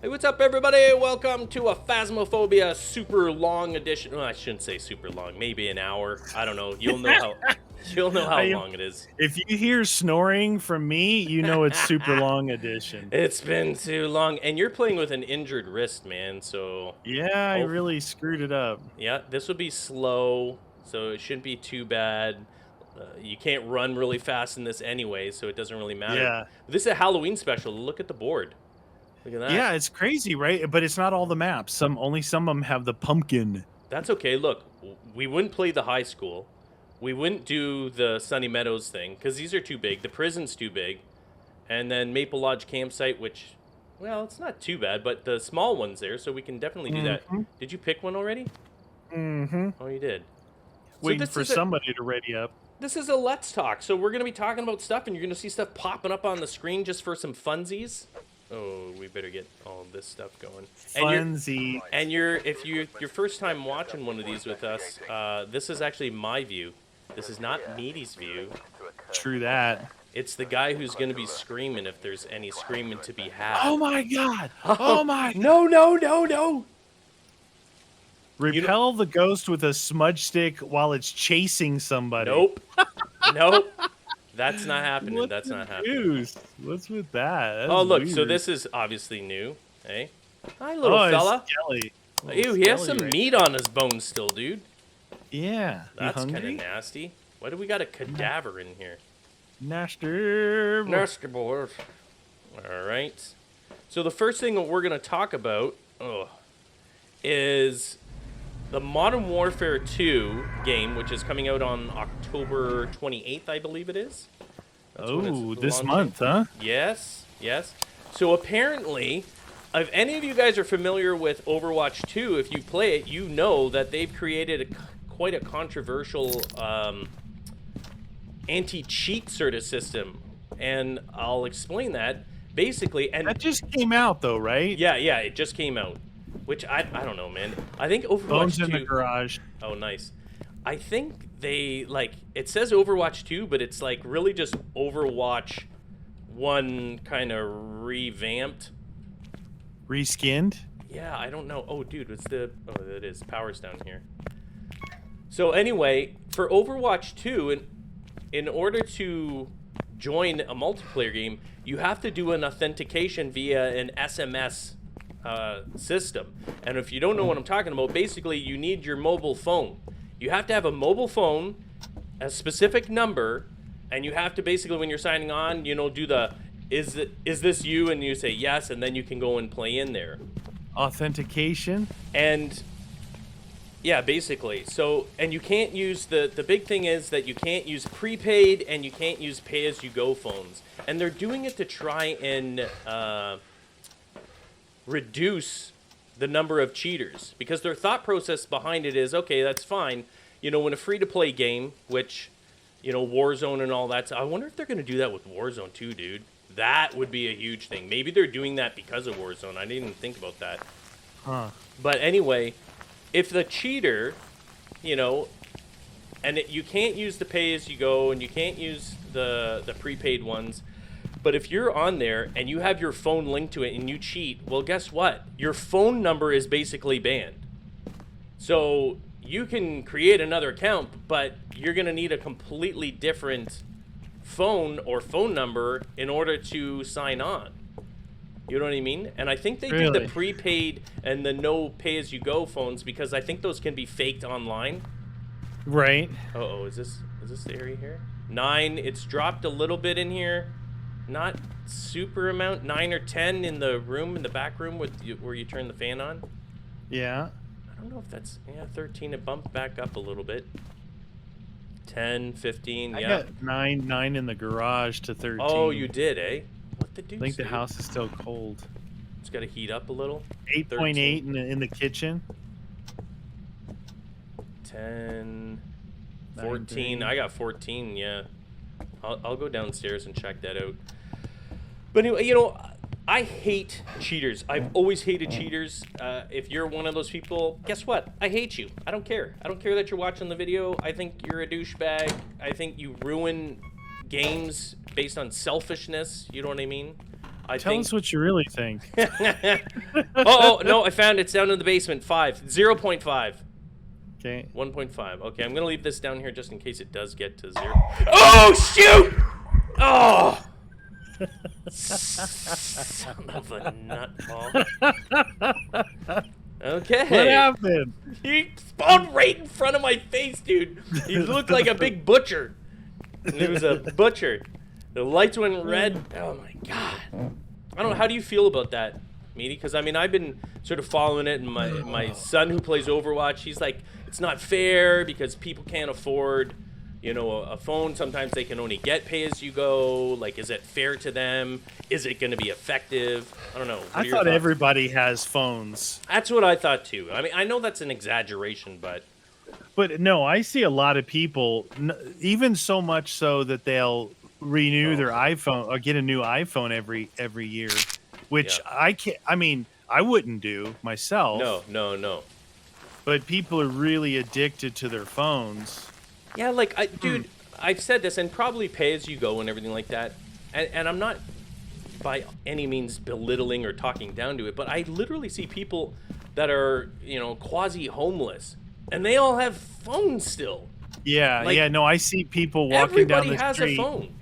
Hey, what's up, everybody? Welcome to a Phasmophobia super long edition. Well, I shouldn't say super long. Maybe an hour. I don't know. You'll know how. You'll know how long it is. If you hear snoring from me, you know it's super long edition. It's been too long, and you're playing with an injured wrist, man. So Yeah, I really screwed it up. yeah, this will be slow, so it shouldn't be too bad. You can't run really fast in this anyway, so it doesn't really matter. Yeah. This is a Halloween special. Look at the board. Look at that. Yeah, it's crazy, right? But it's not all the maps. Only some of them have the pumpkin. That's okay. Look, we wouldn't play the high school. We wouldn't do the Sunny Meadows thing because these are too big. The prison's too big. And then Maple Lodge Campsite, which, well, it's not too bad, but the small one's there, so we can definitely do that. Did you pick one already? Mm-hmm. Oh, you did. Waiting for somebody to ready up. This is a Let's Talk, so we're going to be talking about stuff, and you're going to see stuff popping up on the screen just for some funsies. Oh, we better get all this stuff going. Funsies. And if you're your first time watching one of these with us, this is actually my view. This is not Meaty's view. True that. It's the guy who's going to be screaming if there's any screaming to be had. Oh my god! Oh my! No! Repel the ghost with a smudge stick while it's chasing somebody. Nope. Nope. That's not happening. That's not happening. What's with that? Oh, look. Weird. So this is obviously new. Hey. Hi, little fella. Skelly. Ew, he has some meat on his bones still, dude. Yeah. That's kind of nasty. Why do we got a cadaver in here? Nasty boys. All right. So the first thing that we're going to talk about is the Modern Warfare 2 game, which is coming out on October 28th, I believe it is. That's this month, huh? Yes. So apparently, if any of you guys are familiar with Overwatch 2, if you play it, you know that they've created quite a controversial anti-cheat sort of system. And I'll explain that. Basically, and that just came out, though, right? Yeah, it just came out. Which, I don't know, man. I think Overwatch 2... Bones in the garage. Oh, nice. I think they, it says Overwatch 2, but it's, really just Overwatch 1 kind of revamped. Reskinned? Yeah, I don't know. Oh, dude, what's the... Oh, it is. Power's down here. So, anyway, for Overwatch 2, in order to join a multiplayer game, you have to do an authentication via an SMS system. And if you don't know what I'm talking about, basically you need your mobile phone. You have to have a mobile phone, a specific number, and you have to basically, when you're signing on, do the is this you, and you say yes, and then you can go and play in there. Authentication. And yeah, basically. So, and you can't use the big thing is that you can't use prepaid and you can't use pay-as-you-go phones. And they're doing it to try and reduce the number of cheaters, because their thought process behind it is, okay, that's fine. When a free-to-play game, which, Warzone and all that, I wonder if they're going to do that with Warzone too, dude. That would be a huge thing. Maybe they're doing that because of Warzone. I didn't even think about that. Huh. But anyway, if the cheater, and you can't use the pay-as-you-go and you can't use the prepaid ones, but if you're on there and you have your phone linked to it and you cheat, well, guess what? Your phone number is basically banned. So you can create another account, but you're going to need a completely different phone or phone number in order to sign on. You know what I mean? And I think they did the prepaid and the no pay-as-you-go phones because I think those can be faked online. Right. Uh-oh, is this the area here? 9, it's dropped a little bit in here. Not super amount, 9 or 10 in the back room where you turn the fan on. Yeah. I don't know if that's, 13, it bumped back up a little bit. 10, 15, I got 9 in the garage to 13. Oh, you did, eh? What the deuce? I think the house is still cold. It's got to heat up a little. 8.8 in the kitchen. 10, 14. I got 14, yeah. I'll go downstairs and check that out. But anyway, I hate cheaters. I've always hated cheaters. If you're one of those people, guess what? I hate you. I don't care. I don't care that you're watching the video. I think you're a douchebag. I think you ruin games based on selfishness. You know what I mean? Tell us what you really think. Oh, no, I found it's down in the basement. 0.5. Okay. 1.5. Okay, I'm going to leave this down here just in case it does get to 0. Oh, shoot! Oh! Son of a nutball. Okay. What happened? He spawned right in front of my face, dude. He looked like a big butcher. And it was a butcher. The lights went red. Oh my god. I don't know. How do you feel about that, Meaty? Because I mean, I've been sort of following it, and my son who plays Overwatch, he's like, it's not fair because people can't afford, you know, a phone. Sometimes they can only get pay as you go. Like, is it fair to them? Is it going to be effective? I don't know. I thought everybody has phones. That's what I thought too. I mean, I know that's an exaggeration, but no, I see a lot of people, even so much so that they'll renew their iPhone or get a new iPhone every year, which I can't. I mean, I wouldn't do myself. No. But people are really addicted to their phones. Yeah, like, dude, I've said this, and probably pay as you go and everything like that. And I'm not by any means belittling or talking down to it, but I literally see people that are, you know, quasi-homeless, and they all have phones still. Yeah, like, no, I see people walking down the street. Everybody has a phone.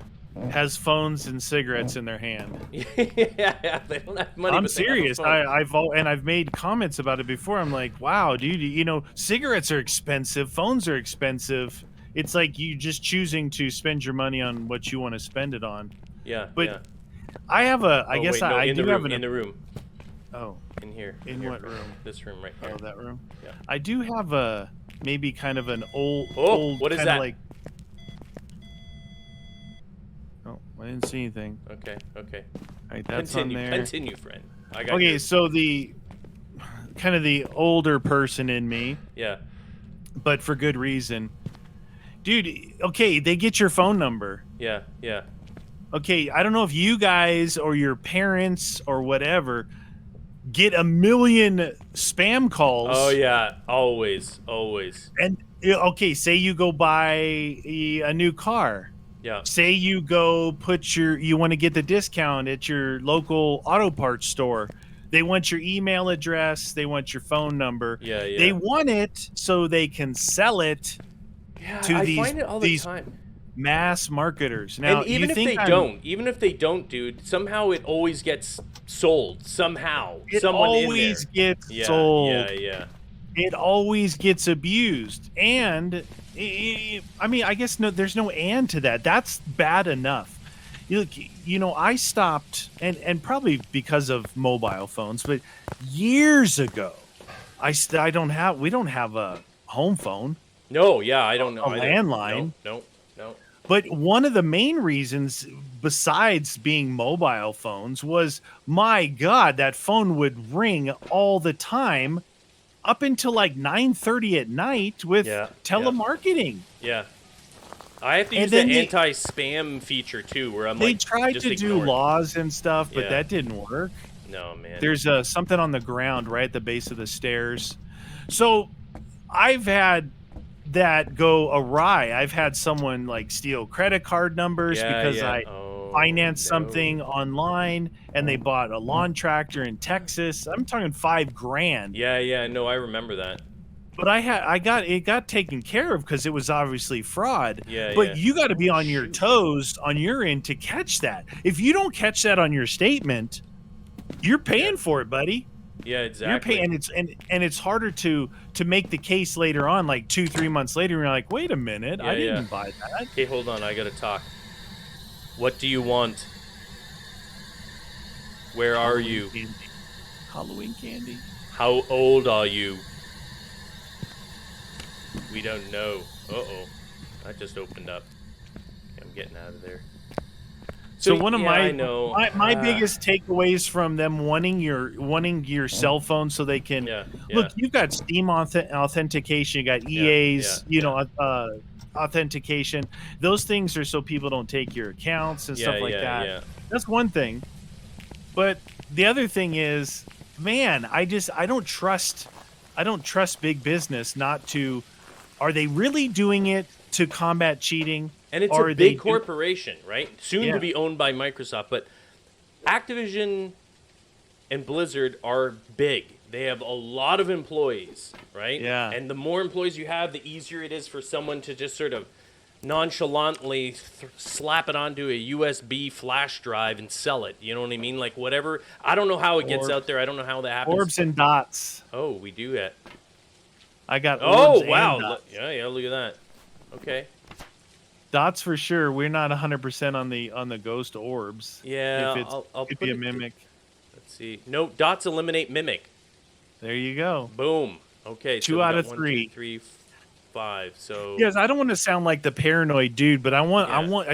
Has phones and cigarettes in their hand. Yeah, they don't have money. I'm serious. I've made comments about it before. I'm like, wow, dude, you know, cigarettes are expensive, phones are expensive. It's like you just choosing to spend your money on what you want to spend it on. Yeah, but yeah. I have a. I guess wait, no, I in do the room, have in the room. Oh, in here. In here. what room? This room right here. Oh, that room. Yeah. I do have a maybe kind of an old. What is that? Like, oh, I didn't see anything. Okay. All right, that's on there. Continue, friend. I got okay, you. so the kind of the older person in me. Yeah. But for good reason. Dude, okay, they get your phone number. Yeah. Okay, I don't know if you guys or your parents or whatever get a million spam calls. Oh, yeah. Always. And, okay, say you go buy a new car. Yeah. Say you go you want to get the discount at your local auto parts store. They want your email address. They want your phone number. Yeah. They want it so they can sell it to these time. Mass marketers. Now, and even if they don't, dude, somehow it always gets sold. Somehow. Someone always in there. gets sold. Yeah. It always gets abused. And, I mean, I guess there's no and to that. That's bad enough. You know, I stopped, and probably because of mobile phones, but years ago, we don't have a home phone. No, yeah, I don't know. A landline. No. But one of the main reasons, besides being mobile phones, was, my God, that phone would ring all the time up until like 9:30 at night with telemarketing. Yeah. I have to use the anti-spam feature too, where I'm like, they tried to do laws and stuff, but that didn't work. No, man. There's something on the ground right at the base of the stairs. So I've had that go awry. I've had someone like steal credit card numbers because I financed something online and they bought a lawn tractor in Texas. I'm talking $5,000. Yeah. No, I remember that. But it got taken care of because it was obviously fraud. Yeah. You got to be on your toes on your end to catch that. If you don't catch that on your statement, you're paying for it, buddy. Yeah, exactly. You're paying, and it's harder to make the case later on, like 2-3 months later. And you're like, wait a minute, I didn't buy that. Okay, hold on, I gotta talk. What do you want? Where are you? Candy. Halloween candy. How old are you? We don't know. That just opened up. I'm getting out of there. So one of my biggest takeaways from them wanting your cell phone so they can look. You've got Steam authentication. You got EA's authentication. Those things are so people don't take your accounts and stuff like that. Yeah. That's one thing. But the other thing is, man, I don't trust big business not to. Are they really doing it to combat cheating? And it's a big corporation, right? Soon to be owned by Microsoft. But Activision and Blizzard are big. They have a lot of employees, right? Yeah. And the more employees you have, the easier it is for someone to just sort of nonchalantly slap it onto a USB flash drive and sell it. You know what I mean? Like whatever. I don't know how it gets out there. I don't know how that happens. Orbs and dots. Oh, we do that. I got Oh, orbs wow. and dots. Yeah, look at that. Okay. Dots for sure. We're not 100% on the ghost orbs. Yeah, if it's, I'll could put be a it mimic. Let's see. No, dots eliminate mimic. There you go. Boom. Okay. Two we out got of 1, three. 2, 3, 5. So Yes, I don't want to sound like the paranoid dude, but I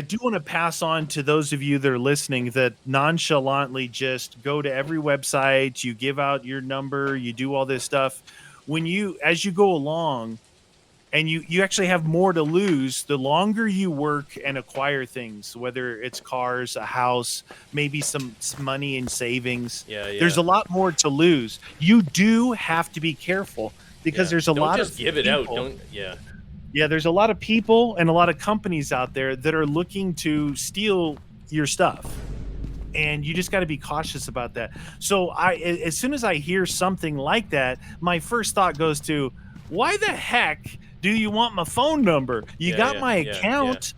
do want to pass on to those of you that are listening that nonchalantly just go to every website, you give out your number, you do all this stuff. As you go along, and you actually have more to lose the longer you work and acquire things, whether it's cars, a house, maybe some money in savings. Yeah. There's a lot more to lose. You do have to be careful because there's a lot of Don't just give it out. Don't. Yeah. Yeah, there's a lot of people and a lot of companies out there that are looking to steal your stuff. And you just got to be cautious about that. So as soon as I hear something like that, my first thought goes to, why the heck do you want my phone number? You got my account.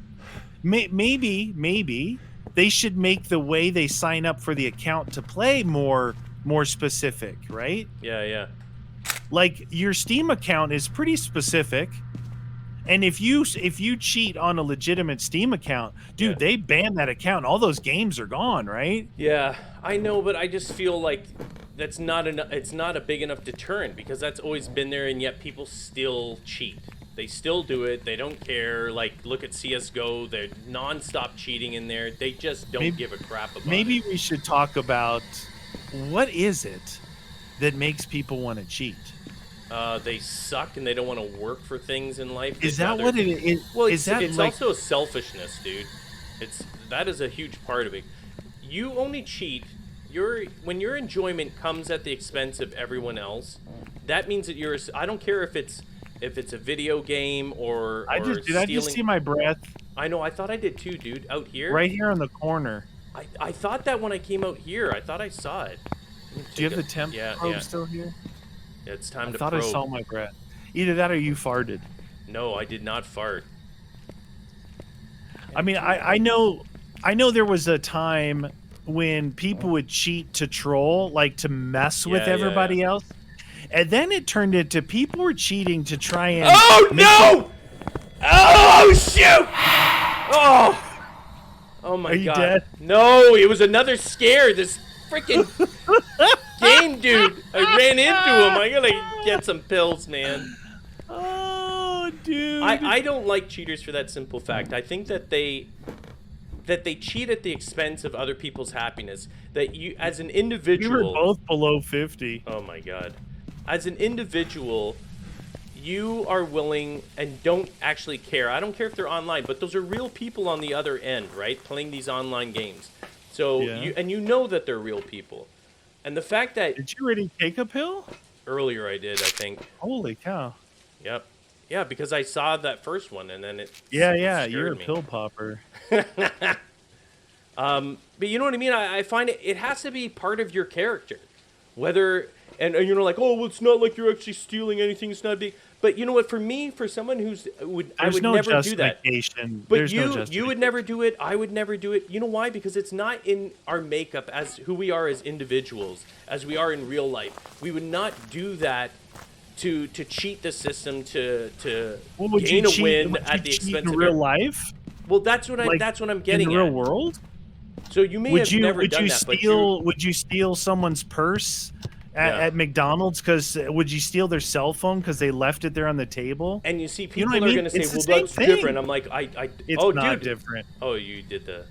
Maybe they should make the way they sign up for the account to play more specific, right? Yeah. Like your Steam account is pretty specific. And if you cheat on a legitimate Steam account, dude, they ban that account. All those games are gone, right? Yeah, I know, but I just feel like that's not enough. It's not a big enough deterrent because that's always been there, and yet people still cheat. They still do it. They don't care. Like, look at CS:GO. They're nonstop cheating in there. They just don't give a crap about it. Maybe we should talk about what is it that makes people want to cheat? They suck and they don't want to work for things in life. Is that what it is? Well, it's also a selfishness, dude. That is a huge part of it. You only cheat when your enjoyment comes at the expense of everyone else. That means that I don't care if it's a video game or I just see my breath? I know. I thought I did too, dude. Out here, right here on the corner. I thought that when I came out here, I thought I saw it. Do you have the temp probe still here? It's time to probe. I thought I saw my breath. Either that or you farted. No, I did not fart. I mean, I know there was a time when people would cheat to troll, like to mess with everybody else. And then it turned into people were cheating to try and... Oh, no! Oh, shoot! Oh my God. Are you dead? No, it was another scare. This freaking... game dude. I ran into him. I gotta get some pills, man. Oh, dude. I don't like cheaters for that simple fact. I think that they cheat at the expense of other people's happiness. That you, as an individual, we were both below 50. Oh my God. As an individual, you are willing and don't actually care. I don't care if they're online, but those are real people on the other end, right? Playing these online games. So you know that they're real people. And the fact that... Did you already take a pill? Earlier I did, I think. Holy cow. Yep. Yeah, because I saw that first one and then it you're a pill popper. But you know what I mean? I find it has to be part of your character. Whether... And you're like, oh, well, it's not like you're actually stealing anything. It's not big. But you know what? For me, for someone I would never do that. But you would never do it. I would never do it. You know why? Because it's not in our makeup as who we are as individuals, as we are in real life. We would not do that to cheat the system to gain a win at the expense of real life. Well, that's what I'm getting in the real world. So you may have never done that. Would you steal someone's purse? At McDonald's, because would you steal their cell phone because they left it there on the table? And you see, people are going to say, "Well, that's different." I'm like, It's not different. Oh, you did the.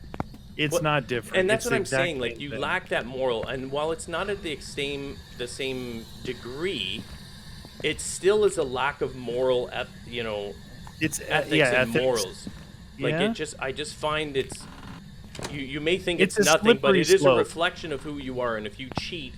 It's not different. And that's what I'm saying. Like, you lack that moral, and while it's not at the same degree, it still is a lack of moral. It's ethics and morals. Like I just find it's. You may think it's nothing, but it is a reflection of who you are, and if you cheat.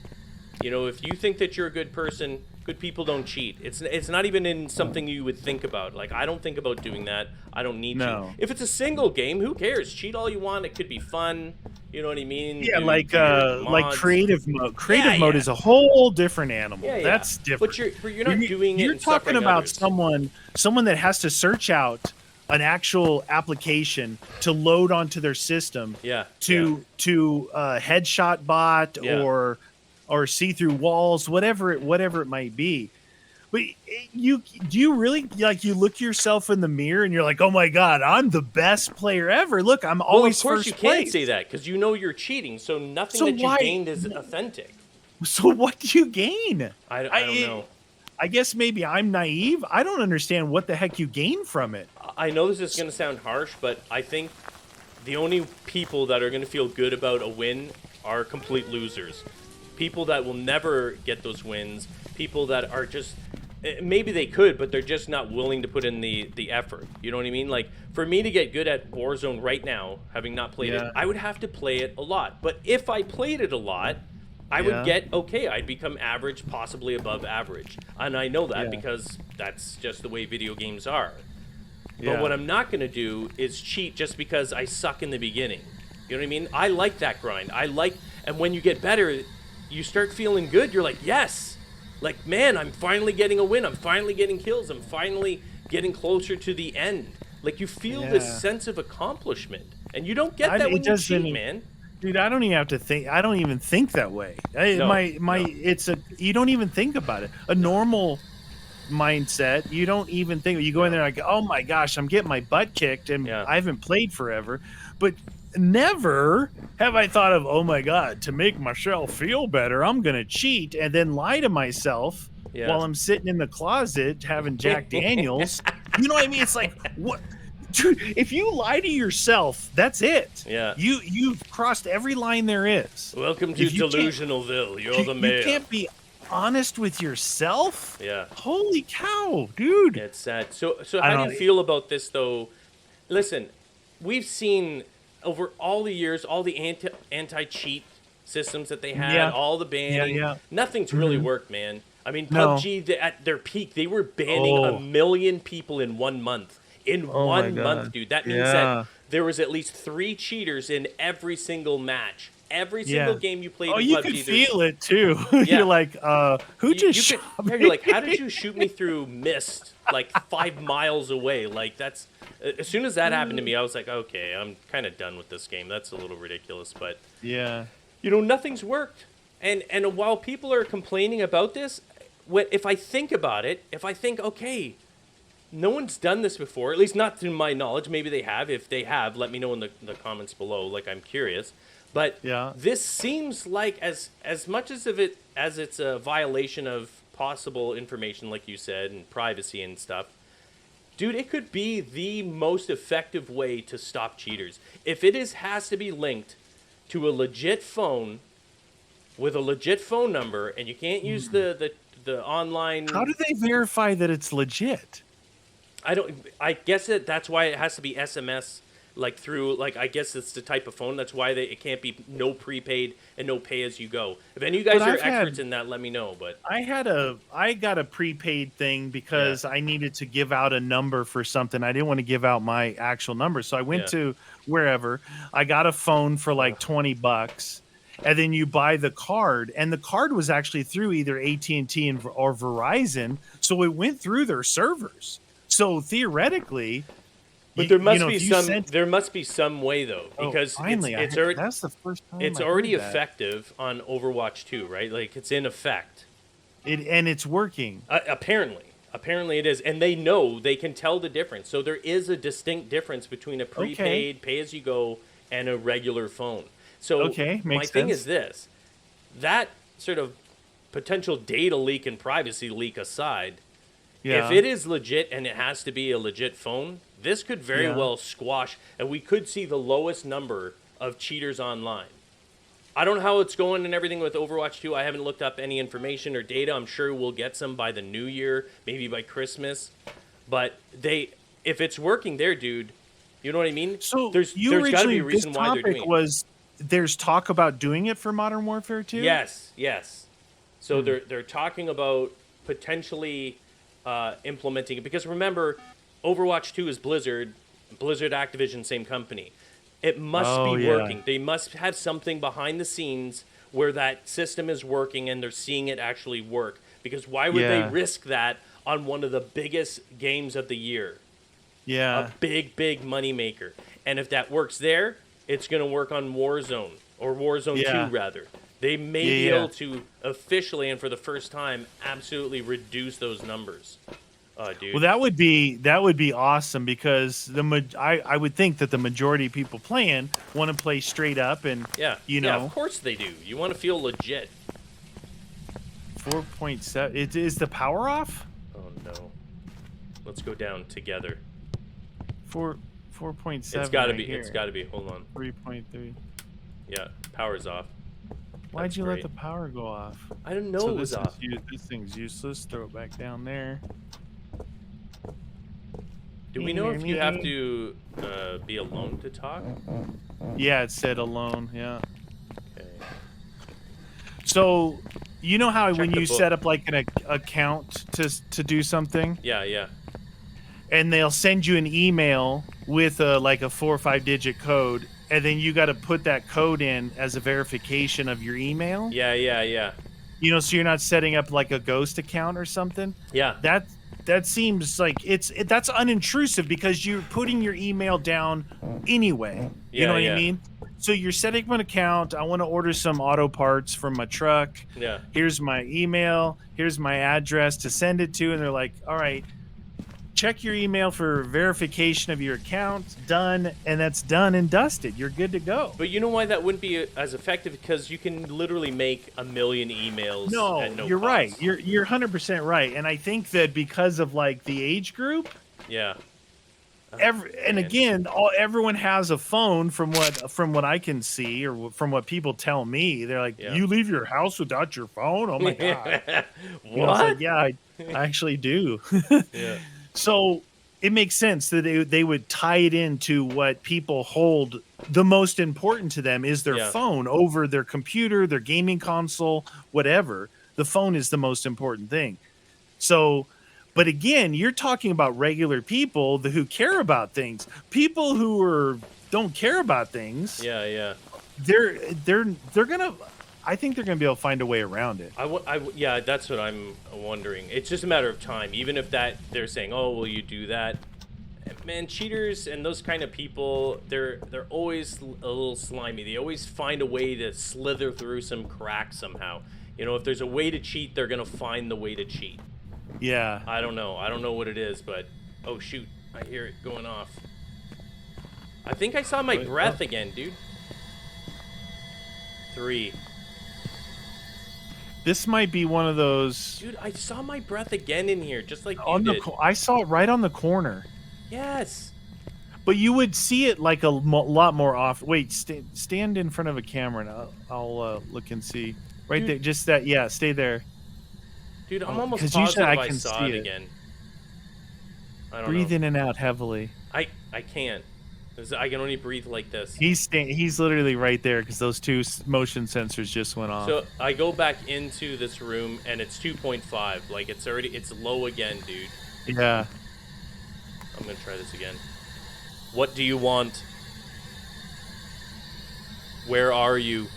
You know, if you think that you're a good person, good people don't cheat. It's not even in something you would think about. Like, I don't think about doing that. I don't need No. to. If it's a single game, who cares? Cheat all you want. It could be fun. You know what I mean? Yeah, Do like mods. creative mode. Creative mode yeah. is a whole different animal. Yeah, yeah. That's different. But you're not doing it. You're and talking suffering about others. someone that has to search out an actual application to load onto their system. Yeah. To headshot bot Yeah. or see through walls, whatever it might be. But do you really, like, you look yourself in the mirror and you're like, oh my god, I'm the best player ever. Look, I'm always Well, of course first you place. can't say that because you know you're cheating. So nothing So that you why- gained is authentic. So what do you gain? I don't know. I guess maybe I'm naive. I don't understand what the heck you gain from it. I know this is going to sound harsh, but I think the only people that are going to feel good about a win are complete losers. People that will never get those wins. People that are just, maybe they could, but they're just not willing to put in the effort. You know what I mean? Like, for me to get good at Warzone right now, having not played it, I would have to play it a lot. But if I played it a lot, I would get okay. I'd become average, possibly above average. And I know that because that's just the way video games are. But what I'm not going to do is cheat just because I suck in the beginning. You know what I mean? I like that grind. And when you get better, you start feeling good. You're like, yes. Like, man, I'm finally getting a win. I'm finally getting kills. I'm finally getting closer to the end. Like, you feel this sense of accomplishment. And you don't get that when you cheat, man. Dude, I don't even have to think. I don't even think that way. You don't even think about it. A normal mindset, you don't even think. You go in there like, oh my gosh, I'm getting my butt kicked, and I haven't played forever. But never have I thought of, oh my god, to make myself feel better, I'm gonna cheat and then lie to myself while I'm sitting in the closet having Jack Daniels. You know what I mean? It's like, what? Dude, if you lie to yourself, that's it. Yeah. You've crossed every line there is. Welcome to Delusionalville. You're the mayor. You can't be honest with yourself? Yeah. Holy cow, dude. It's sad. So how do you feel about this, though? Listen, we've seen over all the years, all the anti-cheat systems that they had, all the banning. Nothing's really worked, man. I mean, PUBG, at their peak, they were banning 1 million people in 1 month. In 1 month, dude. That means that there was at least 3 cheaters in every single match. Every single game you played in PUBG. You could feel it, too. You're like, who just shot me? You're like, how did you shoot me through mist, like 5 miles away? Like, that's... As soon as that happened to me, I was like, okay, I'm kind of done with this game. That's a little ridiculous, but... Yeah. You know, nothing's worked. And while people are complaining about this, if I think about it, okay... No one's done this before, at least not to my knowledge. Maybe they have. If they have, let me know in the comments below. Like, I'm curious. But this seems like as much as it's a violation of possible information, like you said, and privacy and stuff. Dude, it could be the most effective way to stop cheaters. If it has to be linked to a legit phone with a legit phone number, and you can't use the online. How do they verify that it's legit? I guess that's why it has to be SMS, like through, like, I guess it's the type of phone. That's why it can't be no prepaid and no pay as you go. If any of you guys are experts in that, let me know. But I got a prepaid thing because I needed to give out a number for something. I didn't want to give out my actual number, so I went to wherever. I got a phone for like $20. And then you buy the card, and the card was actually through either AT&T or Verizon, so it went through their servers. So theoretically, but there must be some way though, because it's already, that's the first time it's already effective on Overwatch 2, right? Like, it's in effect. And it's working. Apparently it is, and they know, they can tell the difference. So there is a distinct difference between a prepaid pay as you go and a regular phone. So my thing is this: that sort of potential data leak and privacy leak aside. If it is legit and it has to be a legit phone, this could very well squash, and we could see the lowest number of cheaters online. I don't know how it's going and everything with Overwatch 2. I haven't looked up any information or data. I'm sure we'll get some by the new year, maybe by Christmas. But if it's working there, dude, you know what I mean? So there's got to be a reason why they're doing it. There's talk about doing it for Modern Warfare 2? Yes. So they're talking about potentially implementing it, because remember, Overwatch 2 is Blizzard, Activision, same company. It must be working. They must have something behind the scenes where that system is working and they're seeing it actually work. Because why would they risk that on one of the biggest games of the year? Yeah. A big, big money maker. And if that works there, it's going to work on Warzone, or Warzone 2 rather. They may be able to officially and for the first time absolutely reduce those numbers. Dude. Well, that would be awesome, because I would think that the majority of people playing want to play straight up, and you know, of course they do. You want to feel legit. 4.7. Is the power off? Oh no. Let's go down together. 4.7. It's got to right be. here. It's got to be. Hold on. 3.3. Yeah, power's off. Why'd That's you great. let the power go off? I didn't know So it was off. This thing's useless. Throw it back down there. Do we know if you have to be alone to talk? Yeah, it said alone. Yeah. Okay. So, you know how Check when the you book. set up like an account to do something, Yeah. and they'll send you an email with like a 4 or 5 digit code, and then you got to put that code in as a verification of your email. Yeah. You know, so you're not setting up like a ghost account or something. Yeah. That seems like that's unintrusive, because you're putting your email down anyway. You know what I mean? So you're setting up an account. I want to order some auto parts from my truck. Yeah. Here's my email. Here's my address to send it to. And they're like, all right, check your email for verification of your account. Done. And that's done and dusted. You're good to go. But you know why that wouldn't be as effective? Because you can literally make 1 million emails. No, at no you're cost. right. You're 100% right. And I think that because of like the age group, Yeah. everyone has a phone from what I can see, or from what people tell me. They're like, you leave your house without your phone? Oh my god! What? You know, I was like, yeah, I actually do. Yeah. So it makes sense that they would tie it into what people hold the most important to them is their phone over their computer, their gaming console, whatever. The phone is the most important thing. So. But again, you're talking about regular people who care about things. People who don't care about things. Yeah. They're gonna. I think they're gonna be able to find a way around it. Yeah, that's what I'm wondering. It's just a matter of time. Even if they're saying, "Oh, will you do that?" Man, cheaters and those kind of people, they're always a little slimy. They always find a way to slither through some cracks somehow. You know, if there's a way to cheat, they're gonna find the way to cheat. Yeah. I don't know what it is, but oh shoot, I hear it going off. I think I saw my breath again, dude. 3. This might be one of those. Dude, I saw my breath again in here, just like On you the did. I saw it right on the corner. Yes. But you would see it like a lot more off. Wait, stand in front of a camera and I'll look and see. Right Dude. there, just that. Yeah, stay there. Dude, I'm almost 'cause positive usually I I can saw see it it. again. I don't Breathe know. in and out heavily. I can't. 'Cause I can only breathe like this. He's literally right there because those two motion sensors just went off. So I go back into this room and it's 2.5. Like it's low again, dude. Yeah. I'm gonna try this again. What do you want? Where are you?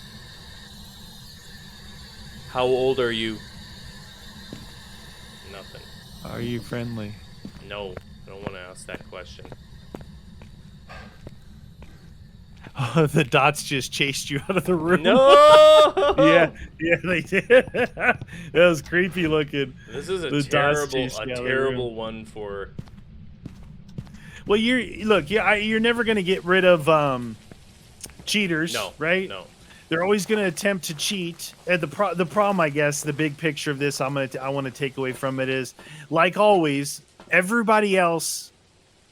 How old are you? Nothing. Are you friendly? No, I don't want to ask that question. Oh, the dots just chased you out of the room. No! yeah, they did. That was creepy looking. This is a The dots chased you out of the room. terrible one for. Well, you're never going to get rid of cheaters, No. right? No. They're always going to attempt to cheat. And the problem, I guess, the big picture of this I want to take away from it is, like always, everybody else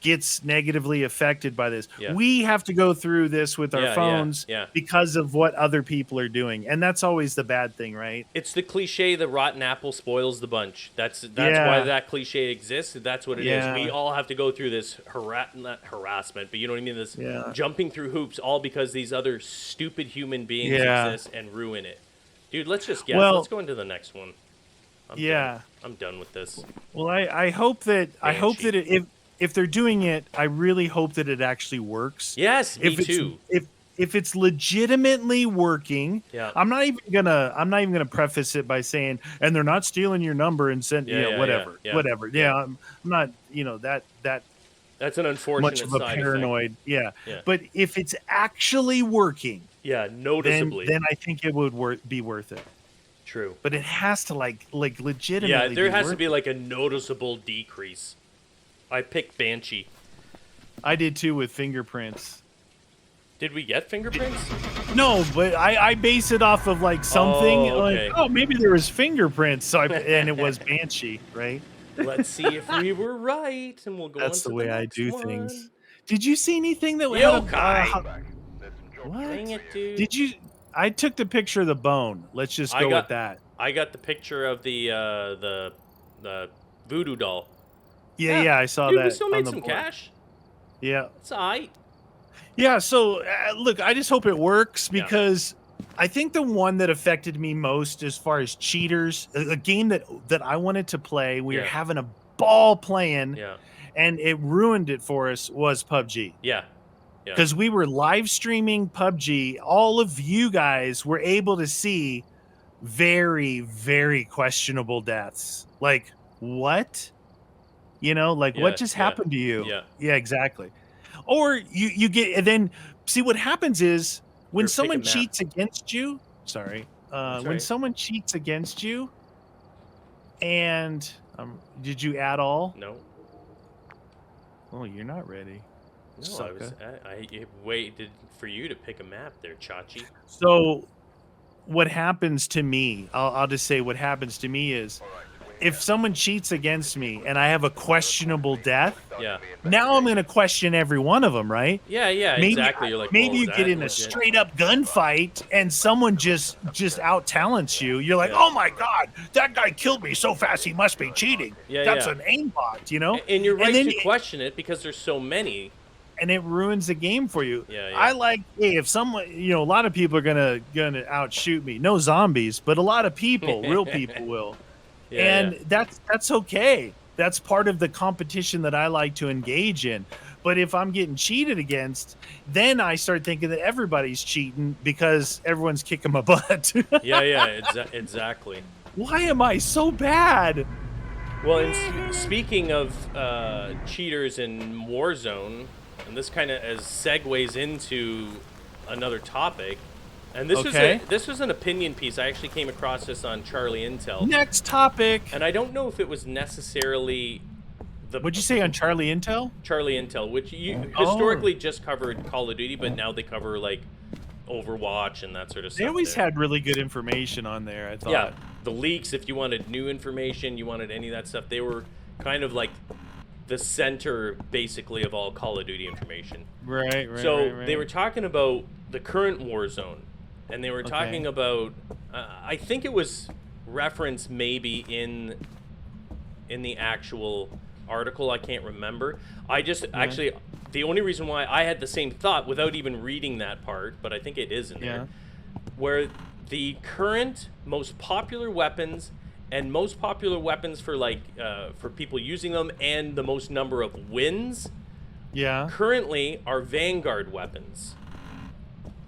gets negatively affected by this. Yeah. We have to go through this with our phones yeah. because of what other people are doing. And that's always the bad thing, right? It's the cliche, the rotten apple spoils the bunch. That's Yeah. why that cliche exists. That's what it is. Yeah. We all have to go through this not harassment, but you know what I mean? This jumping through hoops, all because these other stupid human beings Yeah. exist and ruin it. Dude, let's just guess. Well, Let's go into the next one. I'm done with this. Well, I hope that Banshee. if they're doing it, I really hope that it actually works. Yes, me too. If it's legitimately working, Yeah. I'm not even gonna preface it by saying, and they're not stealing your number and send whatever. Yeah, I'm not That's an unfortunate much of a side paranoid. effect. Yeah. But if it's actually working, Yeah, noticeably. then I think it would be worth it. True. But it has to like legitimately. Yeah, there has worth to be like a noticeable decrease. I picked Banshee. I did too with fingerprints. Did we get fingerprints? No, but I base it off of like something okay. like, oh, maybe there was fingerprints, and it was Banshee, right? Let's see if we were right, and we'll go. That's the on to way the I next do one. things. Did you see anything that Yokai. What? Dang it, dude. Did you? I took the picture of the bone. Let's just go with that. I got the picture of the voodoo doll. Yeah, I saw dude, that. We still on made the some board. cash. Yeah. It's alright. Yeah, so look, I just hope it works because I think the one that affected me most as far as cheaters, a game that I wanted to play, we were having a ball playing, and it ruined it for us, was PUBG. Yeah. Because we were live streaming PUBG. All of you guys were able to see very, very questionable deaths. Like, what? What just happened to you? Yeah, exactly. Or you get, and then see what happens is when someone cheats against you. When someone cheats against you, and did you add all? No. Oh, you're not ready. No, I waited for you to pick a map there, Chachi. So, what happens to me? I'll just say what happens to me is, if someone cheats against me and I have a questionable death, now I'm going to question every one of them, right? Yeah, exactly. You're like, maybe you get in a straight up gunfight and someone just out talents you. You're like, oh my god, that guy killed me so fast, he must be cheating. That's an aimbot, And you're right to question it because there's so many. And it ruins the game for you. I like, hey, if someone, a lot of people are gonna outshoot me. No zombies, but a lot of people, real people will. That's okay. That's part of the competition that I like to engage in. But if I'm getting cheated against, then I start thinking that everybody's cheating because everyone's kicking my butt. Exactly. Why am I so bad? Well, and speaking of cheaters in Warzone, and this kind of segues into another topic. And this was an opinion piece. I actually came across this on Charlie Intel. Next topic. And I don't know if it was necessarily the. What'd you say on Charlie Intel? Charlie Intel, which historically just covered Call of Duty, but now they cover like Overwatch and that sort of stuff. They always had really good information on there, I thought. Yeah, the leaks. If you wanted new information, you wanted any of that stuff, they were kind of like the center, basically, of all Call of Duty information. Right. So they were talking about the current Warzone. And they were talking about, I think it was referenced maybe in the actual article. I can't remember. I just actually, the only reason why I had the same thought without even reading that part, but I think it is in there, where the current most popular weapons and most popular weapons for for people using them and the most number of wins, currently are Vanguard weapons.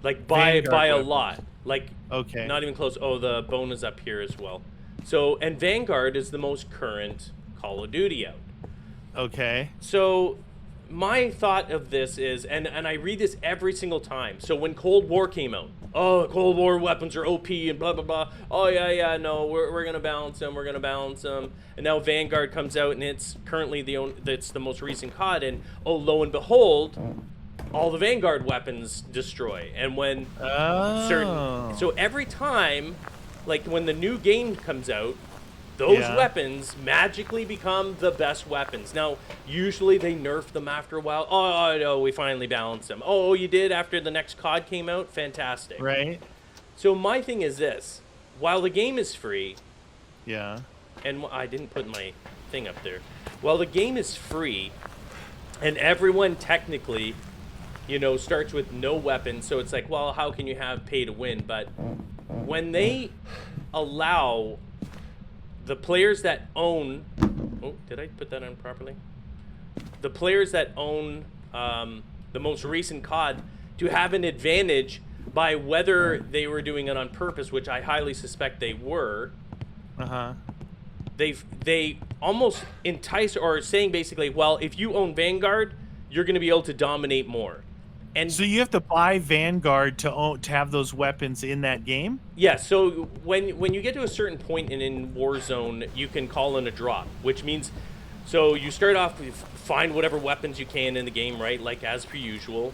Like by a lot, not even close. Oh, the bone is up here as well. So, and Vanguard is the most current Call of Duty out. Okay. So, my thought of this is, and I read this every single time. So when Cold War came out, oh, Cold War weapons are OP and blah blah blah. Oh yeah, no, we're gonna balance them. And now Vanguard comes out and it's currently that's the most recent COD. And oh, lo and behold, all the Vanguard weapons destroy. And when so every time, like when the new game comes out, those weapons magically become the best weapons. Now, usually they nerf them after a while. Oh, no, we finally balanced them. Oh, you did after the next COD came out? Fantastic. Right. So my thing is this. While the game is free... Yeah. And I didn't put my thing up there. While the game is free, and everyone technically... starts with no weapons, so it's like, well, how can you have pay to win? But when they allow the players that own, oh, did I put that on properly? The players that own the most recent COD to have an advantage by whether they were doing it on purpose, which I highly suspect they were. They almost entice or are saying basically, well, if you own Vanguard, you're going to be able to dominate more. And so you have to buy Vanguard to have those weapons in that game? Yeah, so when you get to a certain point in Warzone, you can call in a drop, which means, so you start off with find whatever weapons you can in the game, right, like as per usual.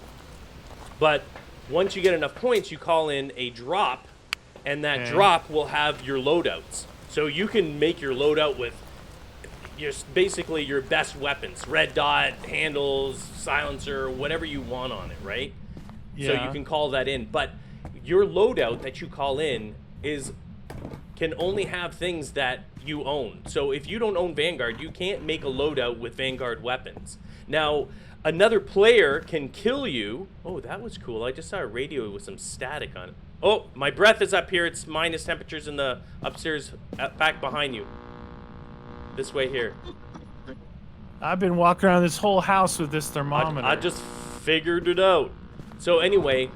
But once you get enough points, you call in a drop, and that drop will have your loadouts. So you can make your loadout with basically your best weapons, red dot, handles, silencer, whatever you want on it, right? So you can call that in. But your loadout that you call in can only have things that you own. So if you don't own Vanguard, you can't make a loadout with Vanguard weapons. Now, another player can kill you. Oh, that was cool. I just saw a radio with some static on it. Oh, my breath is up here. It's minus temperatures in the upstairs back behind you. This way here. I've been walking around this whole house with this thermometer. I just figured it out. So anyway,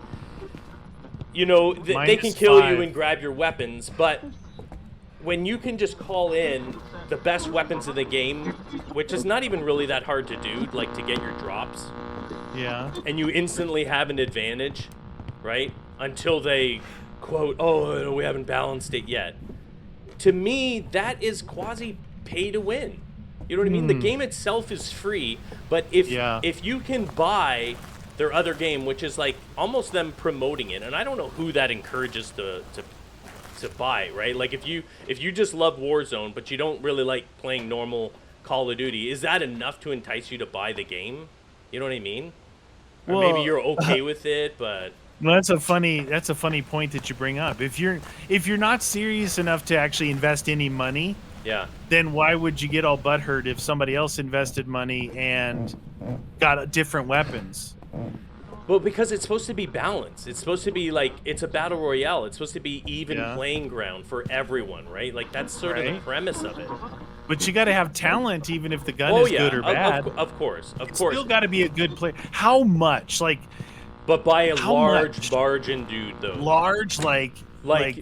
you know, they can kill you and grab your weapons, but when you can just call in the best weapons of the game, which is not even really that hard to do, like to get your drops. Yeah. And you instantly have an advantage, right? Until they quote, oh, we haven't balanced it yet. To me, that is quasi pay to win. You know what I mean? The game itself is free, but if you can buy their other game, which is like almost them promoting it, and I don't know who that encourages to buy, right? Like if you just love Warzone, but you don't really like playing normal Call of Duty, is that enough to entice you to buy the game? You know what I mean? Or well, maybe you're okay with it, but well, that's a funny point that you bring up. If you're not serious enough to actually invest any money, then why would you get all butthurt if somebody else invested money and got different weapons? Well, because it's supposed to be balanced. It's supposed to be like, it's a battle royale. It's supposed to be even playing ground for everyone, right? Like that's sort of the premise of it. But you got to have talent, even if the gun is good or bad. Of course. Still got to be a good player. How much? Like, but by a large margin, dude. Though large, like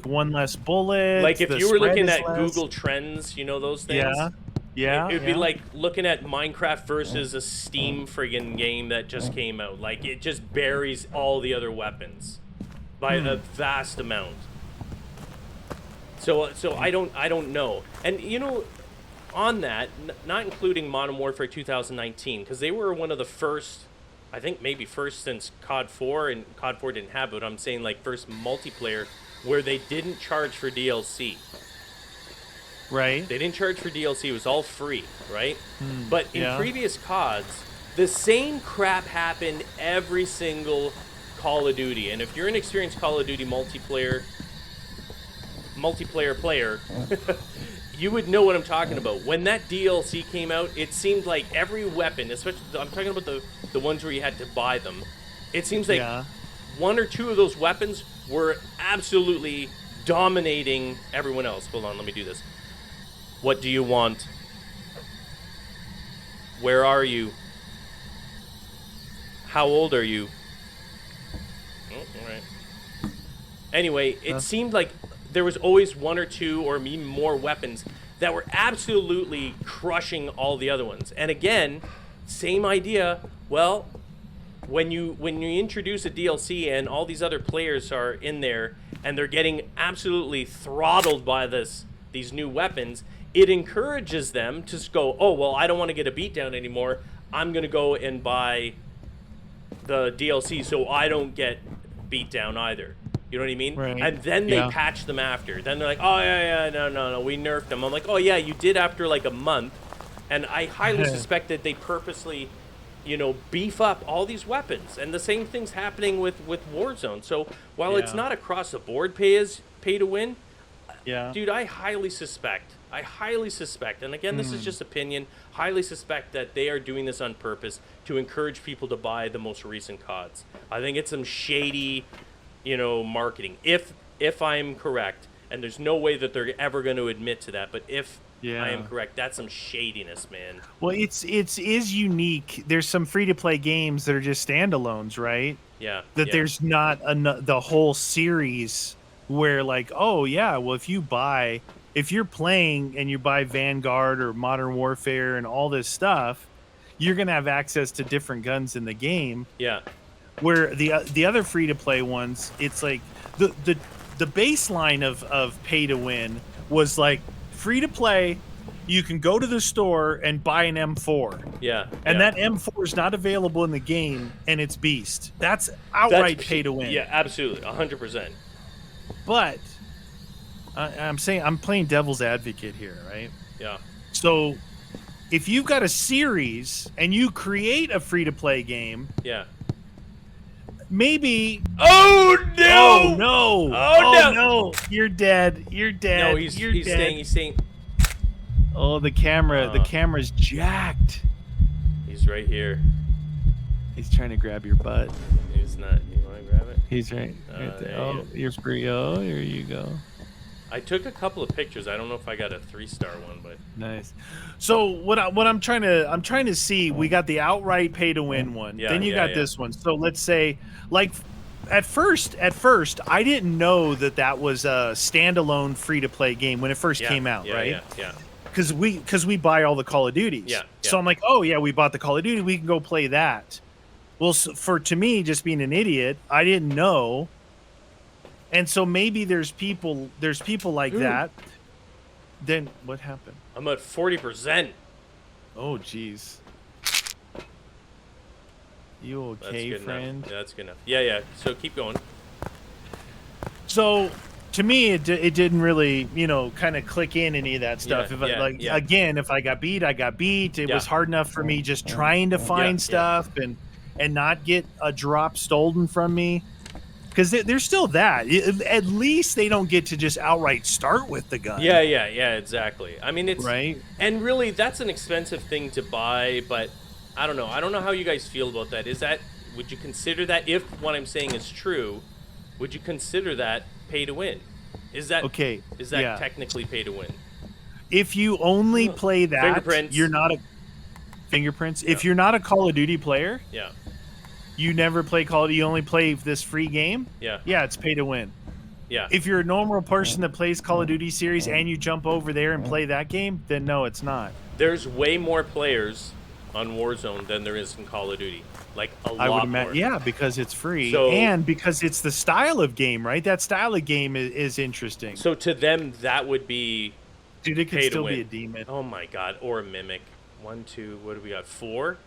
one less bullet. Like if you were looking at Google Trends, you know those things. Yeah. It would be like looking at Minecraft versus a Steam friggin' game that just came out. Like it just buries all the other weapons by a vast amount. So I don't know. And you know, on that, not including Modern Warfare 2019, because they were one of the first, I think maybe first since COD 4, and COD 4 didn't have it. I'm saying like first multiplayer where they didn't charge for DLC. Right. They didn't charge for DLC. It was all free, right? But in previous CODs, the same crap happened every single Call of Duty. And if you're an experienced Call of Duty multiplayer player, you would know what I'm talking about. When that DLC came out, it seemed like every weapon, especially I'm talking about the ones where you had to buy them, it seems like one or two of those weapons were absolutely dominating everyone else. Hold on, let me do this. What do you want? Where are you? How old are you? Oh, all right. Anyway, it seemed like there was always one or two or even more weapons that were absolutely crushing all the other ones. And again, same idea. Well, when you introduce a DLC and all these other players are in there and they're getting absolutely throttled by these new weapons, it encourages them to just go, oh, well, I don't want to get a beatdown anymore. I'm going to go and buy the DLC so I don't get beat down either. You know what I mean? Right. And then they patch them after. Then they're like, oh, no, we nerfed them. I'm like, oh, yeah, you did after like a month. And I highly suspect that they purposely, beef up all these weapons. And the same thing's happening with Warzone. So while it's not across the board pay to win, dude, I highly suspect, and again, this is just opinion, highly suspect that they are doing this on purpose to encourage people to buy the most recent CODs. I think it's some shady, marketing. If if I'm correct, and there's no way that they're ever going to admit to that, but if I am correct, that's some shadiness, man. Well, it's unique. There's some free-to-play games that are just standalones, right? Yeah. That there's not the whole series where like, oh yeah, well if you're playing and you buy Vanguard or Modern Warfare and all this stuff, you're gonna have access to different guns in the game. Yeah. Where the other free-to-play ones, it's like the baseline of pay to win was like free to play. You can go to the store and buy an M4. Yeah. And that M4 is not available in the game, and it's beast. That's outright pay to win. Yeah, absolutely, 100%. But I'm saying I'm playing devil's advocate here, right? Yeah. So if you've got a series and you create a free to play game, yeah. Maybe. Oh no! Oh no! Oh no! You're dead. You're dead. No, he's staying. He's staying. Oh, the camera's jacked. He's right here. He's trying to grab your butt. He's not. You want to grab it? He's right there. Oh, you're free. Oh, here you go. I took a couple of pictures. I don't know if I got a 3-star one, but nice. So what I'm trying to see, we got the outright pay to win one. Yeah, then you got this one. So let's say, like, at first, I didn't know that was a standalone free to play game when it first came out, right? Yeah. Because we buy all the Call of Duties. Yeah. So I'm like, oh yeah, we bought the Call of Duty. We can go play that. Well, to me, just being an idiot, I didn't know. And so maybe there's people like that. Then what happened? I'm at 40%. Oh, jeez. You okay, friend? Yeah, that's good enough. Yeah. So keep going. So to me, it didn't really, kind of click in any of that stuff. Again, if I got beat, I got beat. It was hard enough for me just trying to find stuff and not get a drop stolen from me. Because there's still that. At least they don't get to just outright start with the gun. Yeah, exactly. I mean, it's right. And really, that's an expensive thing to buy. But I don't know. I don't know how you guys feel about that. Would you consider that, if what I'm saying is true, would you consider that pay to win? Is that okay? Is that technically pay to win? If you only play that, Fingerprints. You're not a fingerprints. Yeah. If you're not a Call of Duty player, yeah. You never play Call of Duty, you only play this free game? Yeah. Yeah, it's pay to win. Yeah. If you're a normal person that plays Call of Duty series and you jump over there and play that game, then no, it's not. There's way more players on Warzone than there is in Call of Duty. Like a lot more. Yeah, because it's free and because it's the style of game, right? That style of game is interesting. So to them, that would be Dude, it could still be a demon. Oh my god, or a mimic. 1, 2, what do we got? 4?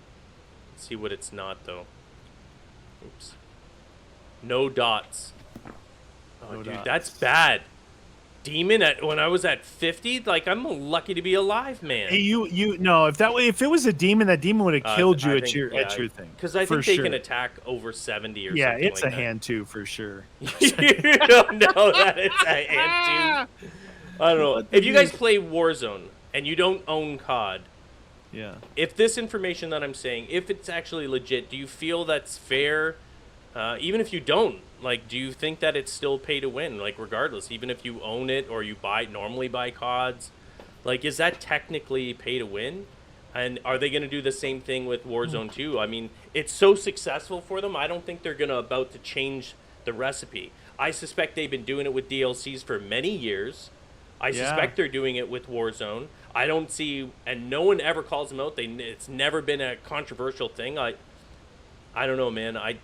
Let's see what it's not, though. Oops. No dots. Oh, no, dude, that's bad. Demon when I was at 50, like I'm lucky to be alive, man. Hey, if it was a demon, that demon would have killed you at your thing. Because I think they can attack over 70 or something. Yeah, it's like a hand too for sure. You don't know that it's a hand too. I don't know. If you guys play Warzone and you don't own COD, yeah. If this information that I'm saying, if it's actually legit, do you feel that's fair? Even if you don't, like, do you think that it's still pay to win? Like, regardless, even if you own it or you normally buy CODs, like, is that technically pay to win? And are they going to do the same thing with Warzone 2? I mean, it's so successful for them. I don't think they're about to change the recipe. I suspect they've been doing it with DLCs for many years. I suspect they're doing it with Warzone. I don't see, and no one ever calls them out. It's never been a controversial thing. I don't know, man. I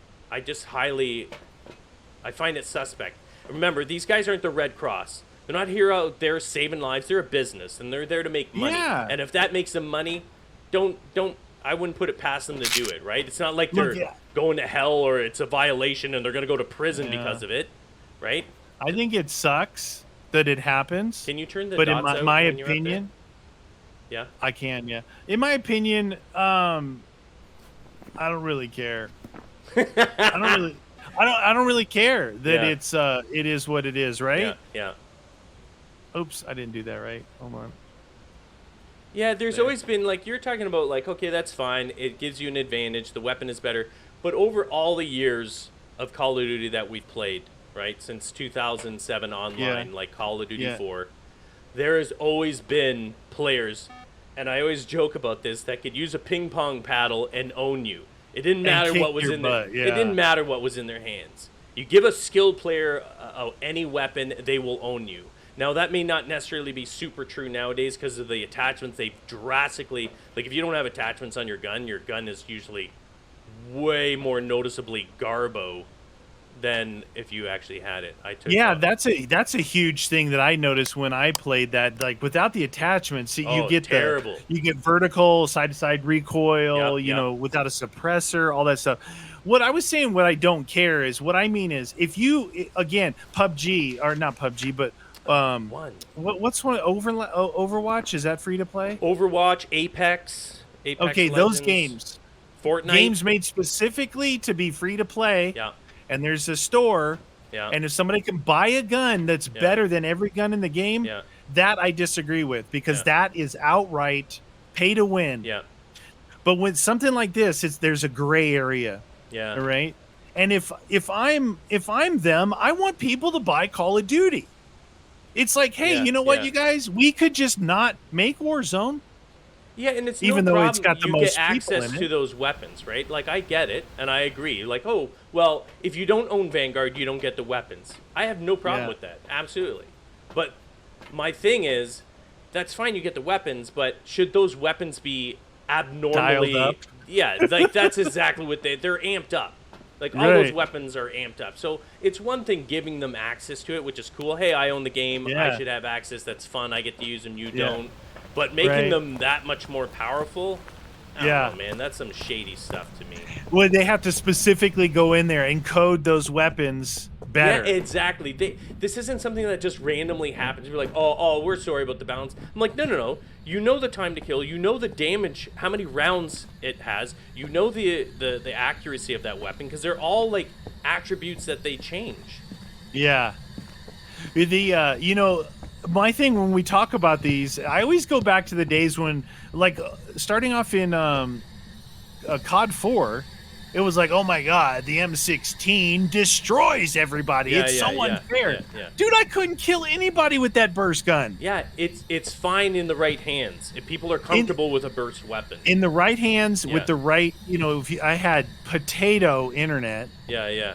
find it suspect. Remember, these guys aren't the Red Cross. They're not here out there saving lives. They're a business, and they're there to make money. Yeah. And if that makes them money, I wouldn't put it past them to do it, right? It's not like they're going to hell or it's a violation and they're going to go to prison because of it, right? I think it sucks that it happens. Can you turn the dots out? But in my opinion, yeah, I can. Yeah, in my opinion, I don't really care. I don't really care that it is what it is, right? Yeah. Oops, I didn't do that right. Hold on. Yeah, there's always been, like, you're talking about, like, okay, that's fine. It gives you an advantage. The weapon is better. But over all the years of Call of Duty that we've played, right? Since 2007 online, Yeah. like Call of Duty Yeah. 4, there has always been players, and I always joke about this, that could use a ping pong paddle and own you. It didn't matter kick what was your in butt, It didn't yeah. matter what was in their hands. You give a skilled player any weapon, they will own you. Now that may not necessarily be super true nowadays because of the attachments. They've drastically, like if you don't have attachments on your gun is usually way more noticeably garbo than if you actually had it. Yeah, that's a huge thing that I noticed when I played that. Like without the attachments, you Oh, get terrible. you get vertical, side to side recoil. Yep, You yep. know, without a suppressor, all that stuff. What I was saying, what I don't care is what I mean is if you again PUBG or not PUBG, but One. what's one Overwatch? Is that free to play? Overwatch, Apex Okay, Legends, those games, Fortnite. games made specifically to be free to play. Yeah, And there's a store. yeah. And if somebody can buy a gun that's Yeah. better than every gun in the game, Yeah. that I disagree with because Yeah. that is outright pay to win. Yeah, But when something like this, there's a gray area, yeah. all right? And if I'm them, I want people to buy Call of Duty. It's like, hey, Yeah, you know what, yeah. you guys, we could just not make Warzone. Yeah, and it's Even no though problem. it's got the you most get people access in to it. those weapons, right? Like I get it, and I agree. Like, oh, well, if you don't own Vanguard, you don't get the weapons. I have no problem Yeah. with that, absolutely. But my thing is, that's fine. You get the weapons, but should those weapons be abnormally? Dialed up? Yeah, like that's exactly what they're amped up. Like all those Right. weapons are amped up. So it's one thing giving them access to it, which is cool. Hey, I own the game. Yeah. I should have access. That's fun. I get to use them. You Yeah. don't. But making Right. them that much more powerful, I don't Yeah. know, man, that's some shady stuff to me. Well, they have to specifically go in there and code those weapons better. Yeah, exactly. This isn't something that just randomly happens. You're like, oh, we're sorry about the balance. I'm like, no. You know the time to kill. You know the damage, how many rounds it has. You know the accuracy of that weapon because they're all like attributes that they change. Yeah. The you know, my thing when we talk about these, I always go back to the days when, like, starting off in COD 4, it was like, oh my god, the M16 destroys everybody. Yeah, It's yeah, so yeah, unfair. yeah. Dude, I couldn't kill anybody with that burst gun. Yeah, it's fine in the right hands if people are comfortable with a burst weapon. In the right hands, Yeah. with the right, you know, I had potato internet. Yeah.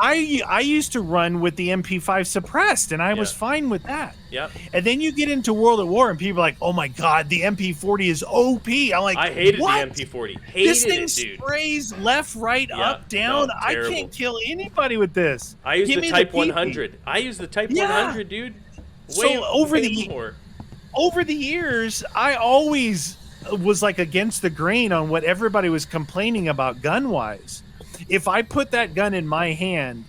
I used to run with the MP5 suppressed, and I was Yeah. fine with that. Yep. And then you get into World at War, and people are like, "Oh my god, the MP40 is OP." I'm like, I hated what? the MP40. Hated This thing it, dude. sprays left, right, Yeah, up, down. no, I terrible. can't kill anybody with this. I use Give the me Type PP. 100. I use the Type Yeah. 100, dude. So over way the- more. Over the years, I always was like against the grain on what everybody was complaining about gun-wise. If I put that gun in my hand,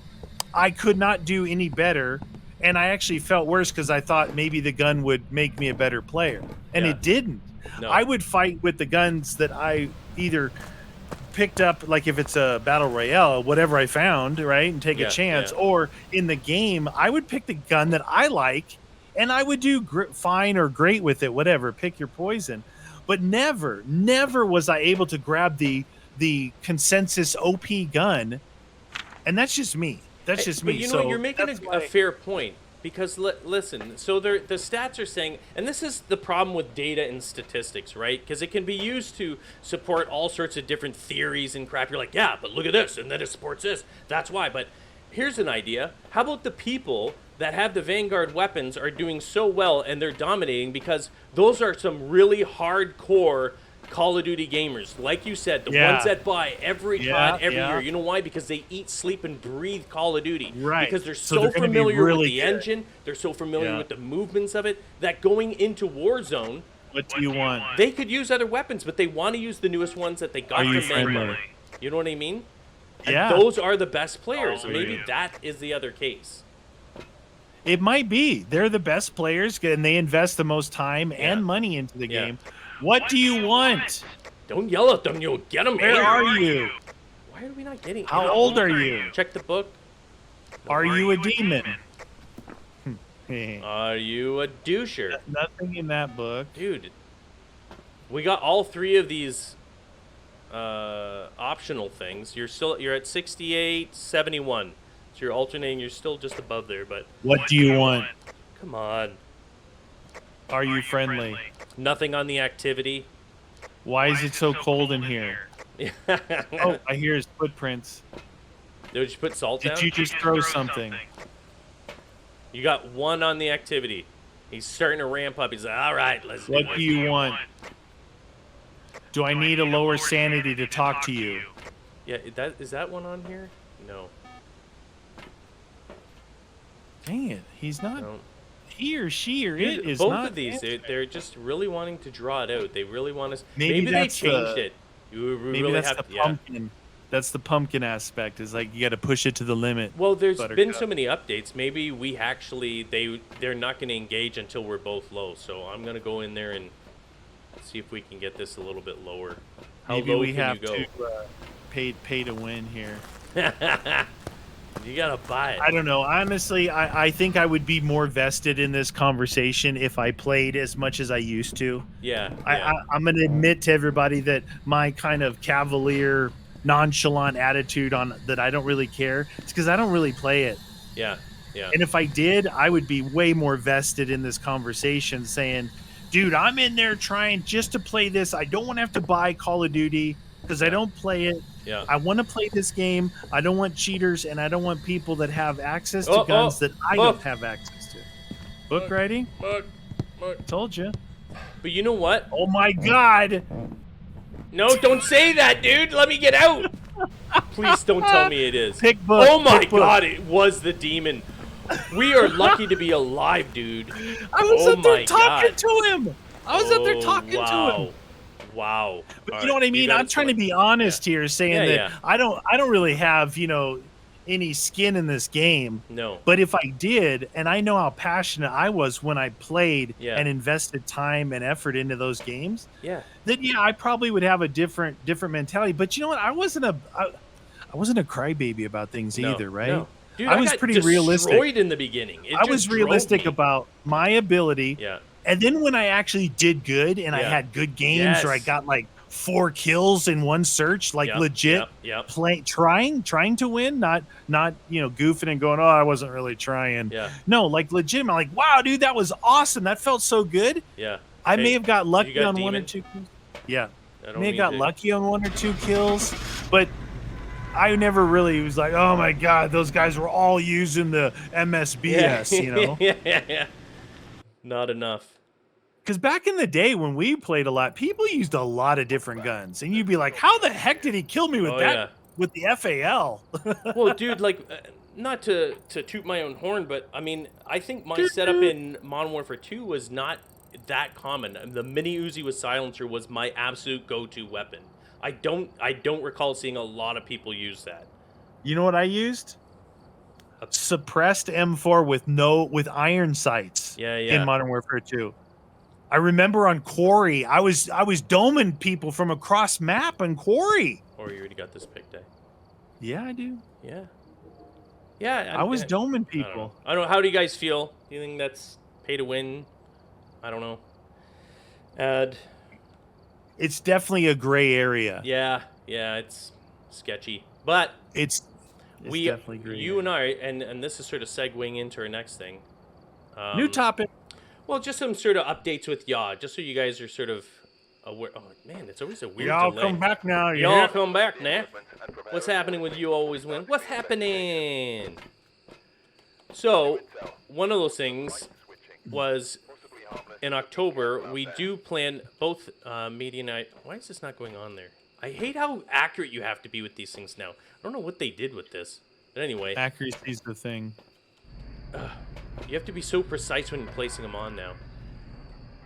I could not do any better, and I actually felt worse because I thought maybe the gun would make me a better player, and Yeah. it didn't. No. I would fight with the guns that I either picked up, like if it's a battle royale, whatever I found, right, and take Yeah, a chance, yeah. or in the game, I would pick the gun that I like, and I would do fine or great with it, whatever, pick your poison. But never was I able to grab the consensus OP gun, and that's just me. That's just me. But you know, So you're making that's a why- fair point because listen. So the stats are saying, and this is the problem with data and statistics, right? Because it can be used to support all sorts of different theories and crap. You're like, yeah, but look at this, and then it supports this. That's why. But here's an idea. How about the people that have the Vanguard weapons are doing so well and they're dominating because those are some really hardcore Call of Duty gamers, like you said, the Yeah. ones that buy every Yeah, COD every yeah. year. You know why? Because they eat, sleep, and breathe Call of Duty. Right. Because they're So so, they're gonna be familiar really with the good. engine, they're so familiar Yeah. with the movements of it, that going into Warzone, What do you want? they could use other weapons, but they want to use the newest ones that they got Are you from Vanguard. friendly? You know what I mean? And Yeah. those are the best players. Oh, Maybe yeah. that is the other case. It might be. They're the best players, and they invest the most time Yeah. and money into the Yeah. game. What do you want? Don't yell at them. You'll get them. Where are you? Why are we not getting? How old are you? Check the book. Are you a demon? Are you a doucher? Nothing in that book. Dude, we got all three of these optional things. You're at 68, 71. So you're alternating. You're still just above there, but What do you want? come on. Are you friendly? Nothing on the activity. Why is it so cold in here? Oh, I hear his footprints. Did you put salt down? Did you just throw something? You got 1 on the activity. He's starting to ramp up. He's like, all right, let's do What it. do you want? Do I need a lower sanity to talk to you? Yeah, is that one on here? No. Dang it, he's not. No. He or she or it is Both not. of these, they're just really wanting to draw it out. They really want us. Maybe they changed it. You Maybe really that's have the to, yeah. pumpkin. That's the pumpkin aspect. Is like you got to push it to the limit. Well, there's Buttercup. been so many updates. Maybe we actually they're not going to engage until we're both low. So I'm going to go in there and see if we can get this a little bit lower. How Maybe low we can have you go? to pay to win here. You gotta buy it. I don't know. Honestly, I think I would be more vested in this conversation if I played as much as I used to. Yeah. I'm going to admit to everybody that my kind of cavalier, nonchalant attitude on that I don't really care. It's because I don't really play it. Yeah. Yeah. And if I did, I would be way more vested in this conversation saying, dude, I'm in there trying just to play this. I don't want to have to buy Call of Duty because I don't play it. Yeah. I want to play this game. I don't want cheaters, and I don't want people that have access to guns that I don't have access to. Book writing? Told you. But you know what? Oh my God. No, don't say that, dude. Let me get out. Please don't tell me it is. Pick book. Oh my Pick book. God, it was the demon. We are lucky to be alive, dude. I was up there talking to him. I was up there talking to him. Wow. But you know what I mean? I'm trying to be honest here, saying that I don't really have, any skin in this game. No. But if I did, and I know how passionate I was when I played Yeah. and invested time and effort into those games, Yeah. then I probably would have a different mentality. But you know what? I wasn't a crybaby about things either, right? No. Dude, I was pretty realistic. Destroyed in the beginning. I was realistic about my ability. Yeah. And then when I actually did good and I had good games, or I got like 4 kills in one search, like legit trying to win, not goofing and going, oh, I wasn't really trying. Yeah. No, like legitimate, like, wow, dude, that was awesome. That felt so good. Yeah. I may have got lucky on demon? 1 or 2 kills. Yeah. I May have got lucky on 1 or 2 kills, but I never really was like, oh my God, those guys were all using the MSBS, Yeah. Not enough. Because back in the day when we played a lot, people used a lot of different guns, and you'd be like, "How the heck did he kill me with with the FAL?" Well, dude, like, not to toot my own horn, but I mean, I think my setup in Modern Warfare 2 was not that common. The mini Uzi with silencer was my absolute go-to weapon. I don't recall seeing a lot of people use that. You know what I used? A suppressed M4 with iron sights. Yeah. In Modern Warfare 2. I remember on Quarry, I was doming people from across map on Quarry. Or you already got this picked, eh? Yeah, I do. Yeah. Yeah. I was doming people. I don't know. How do you guys feel? Do you think that's pay to win? I don't know. It's definitely a gray area. Yeah, it's sketchy. But it's definitely gray. You and I, and this is sort of segueing into our next thing. New topic. Well, just some sort of updates with YAW, just so you guys are sort of aware. Oh, man, it's always a weird Y'all delay. come back now. Y'all come back now. What's happening with You Always Win? What's happening? So, one of those things was in October, we do plan both media night. Why is this not going on there? I hate how accurate you have to be with these things now. I don't know what they did with this. But anyway. Accuracy is the thing. You have to be so precise when you're placing them on now.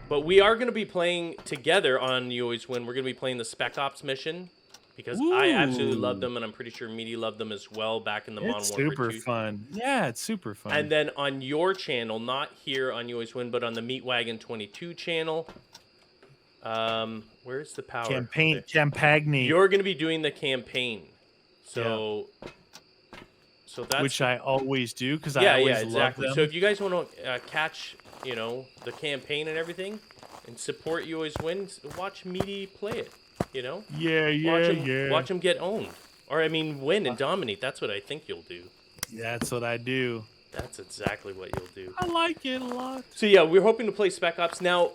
But we are going to be playing together on You Always Win. We're going to be playing the Spec Ops mission because I absolutely love them, and I'm pretty sure Meaty loved them as well back in the Modern Warfare 2. It's super fun. Yeah, it's super fun. And then on your channel, not here on You Always Win, but on the Meatwagon 22 channel, where's the power? Campagny. You're going to be doing the campaign. So... Yeah. So that's, which I always do because I always love them. So if you guys want to catch, the campaign and everything, and support You Always Win, watch Meaty play it. Yeah. Watch him get owned, or win and dominate. That's what I think you'll do. That's what I do. That's exactly what you'll do. I like it a lot. So yeah, we're hoping to play Spec Ops now,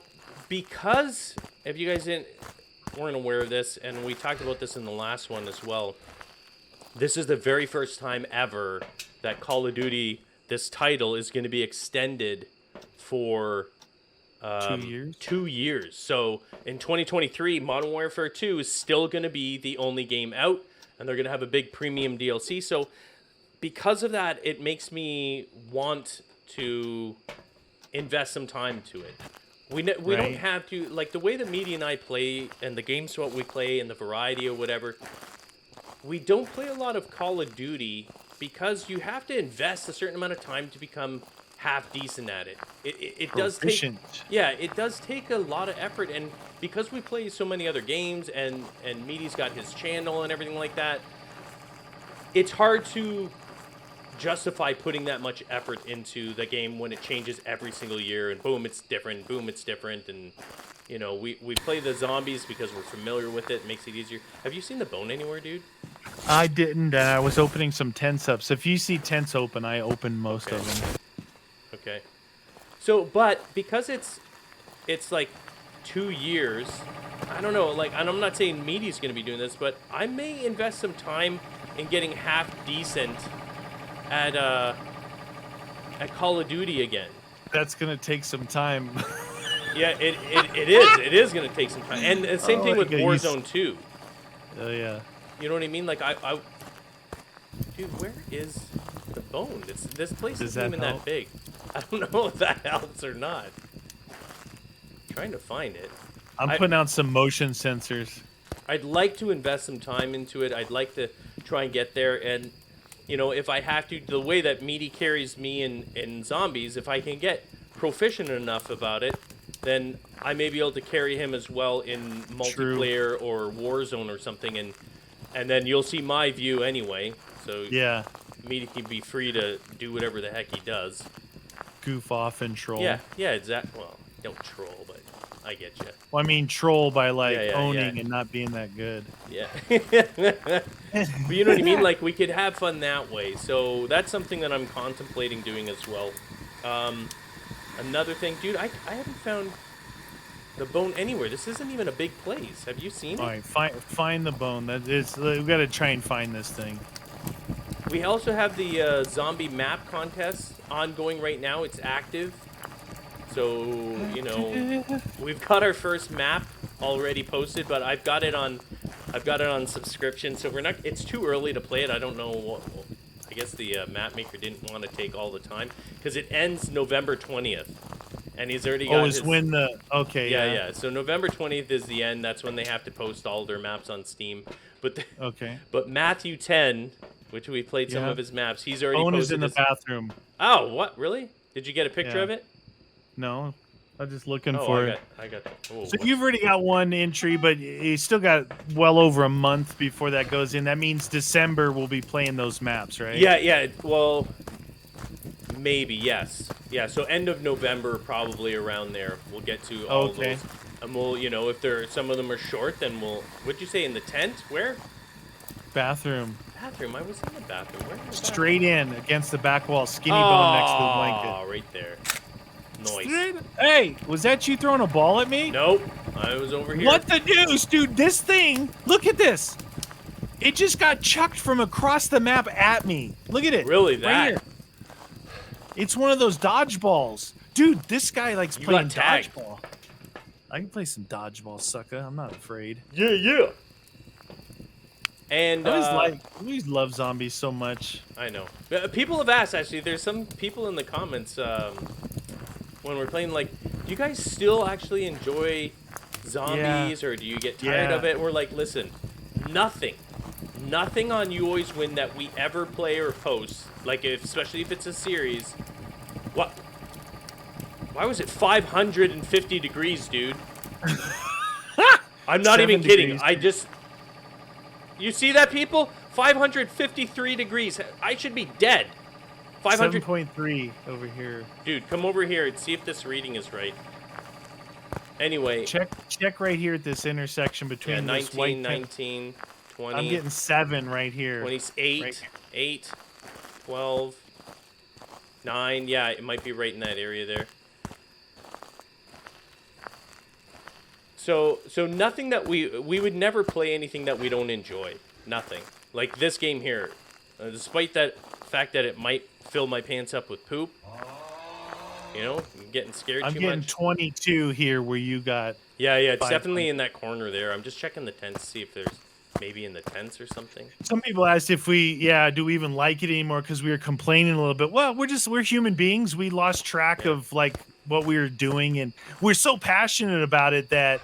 because if you guys weren't aware of this, and we talked about this in the last one as well. This is the very first time ever that Call of Duty, this title, is going to be extended for 2 years. 2 years. So in 2023, Modern Warfare 2 is still going to be the only game out, and they're going to have a big premium DLC. So because of that, it makes me want to invest some time to it. We don't have to, like, the way that Media and I play, and the games what we play, and the variety or whatever, we don't play a lot of Call of Duty because you have to invest a certain amount of time to become half decent at it. It does take, yeah, it does take a lot of effort, and because we play so many other games, and Meaty's got his channel and everything like that, it's hard to justify putting that much effort into the game when it changes every single year, and boom, it's different, and you know, we play the zombies because we're familiar with it. It makes it easier. Have you seen the bone anywhere, dude? I didn't. I was opening some tents up. So if you see tents open, I open most of them. Okay. So, but because it's like 2 years, I don't know, like, and I'm not saying Meaty's going to be doing this, but I may invest some time in getting half decent at Call of Duty again. That's going to take some time. Yeah, it is. It is going to take some time. And the same thing with Warzone 2. Oh, yeah. You know what I mean? Like, dude, where is the bone? This place isn't even that big. I don't know if that helps or not. I'm trying to find it. I'm putting out some motion sensors. I'd like to invest some time into it. I'd like to try and get there. And, you know, if I have to, the way that Meaty carries me in zombies, if I can get proficient enough about it, then I may be able to carry him as well in multiplayer or Warzone or something, and then you'll see my view anyway. So yeah, Meaty can be free to do whatever the heck he does. Goof off and troll. Yeah, exactly. Well, don't troll, but I get you. Well, I mean troll by like owning and not being that good. Yeah. But you know what I mean? Like, we could have fun that way. So that's something that I'm contemplating doing as well. Another thing, dude, I haven't found the bone anywhere. This isn't even a big place. Have you seen it? All right, find the bone. We've got to try and find this thing. We also have the zombie map contest ongoing right now. It's active. So, you know, we've got our first map already posted, but I've got it on subscription. So it's too early to play it. I don't know I guess the map maker didn't want to take all the time because it ends November 20th, and he's already got. Oh, is when the yeah. So November 20th is the end. That's when they have to post all their maps on Steam. But But Matthew 10, which we played some of his maps, he's already posted. Is in the bathroom. Oh, what? Really? Did you get a picture of it? No. I'm just looking for it. I got that. Oh, so you've already got one entry, but you still got well over a month before that goes in. That means December we'll be playing those maps, right? Yeah. Well, maybe, yes. Yeah, so end of November, probably around there, we'll get to all of those. And we'll, you know, if some of them are short, then we'll... What'd you say, in the tent? Where? Bathroom. Bathroom? I was in the bathroom. Where? Straight in, against the back wall. Skinny bone next to the blanket. Oh, right there. Nice. Hey, was that you throwing a ball at me? Nope. I was over here. What the deuce, dude? This thing, look at this. It just got chucked from across the map at me. Look at it. Really? Right here. It's one of those dodgeballs. Dude, this guy likes playing dodgeball. I can play some dodgeball, sucker. I'm not afraid. Yeah. And I always love zombies so much. I know. People have asked, actually. There's some people in the comments... when we're playing, like, do you guys still actually enjoy zombies, or do you get tired of it? We're like, listen, nothing on YouAlwaysWin that we ever play or post, like, especially if it's a series. What? Why was it 550 degrees, dude? I'm not even kidding. You see that, people? 553 degrees. I should be dead. 7.3 over here. Dude, come over here and see if this reading is right. Anyway. Check right here at this intersection between 19, 20. I'm getting 7 right here. 28, 8, 12, 9. Yeah, it might be right in that area there. So nothing that we would never play anything that we don't enjoy. Nothing. Like this game here. Despite that fact that it might fill my pants up with poop. You know, I'm getting scared I'm too getting much. 22 here where you got. Yeah, it's 500. definitely in that corner there. I'm just checking the tents to see if there's maybe in the tents or something. Some people asked if do we even like it anymore because we were complaining a little bit. Well, we're human beings. We lost track of like what we were doing, and we're so passionate about it that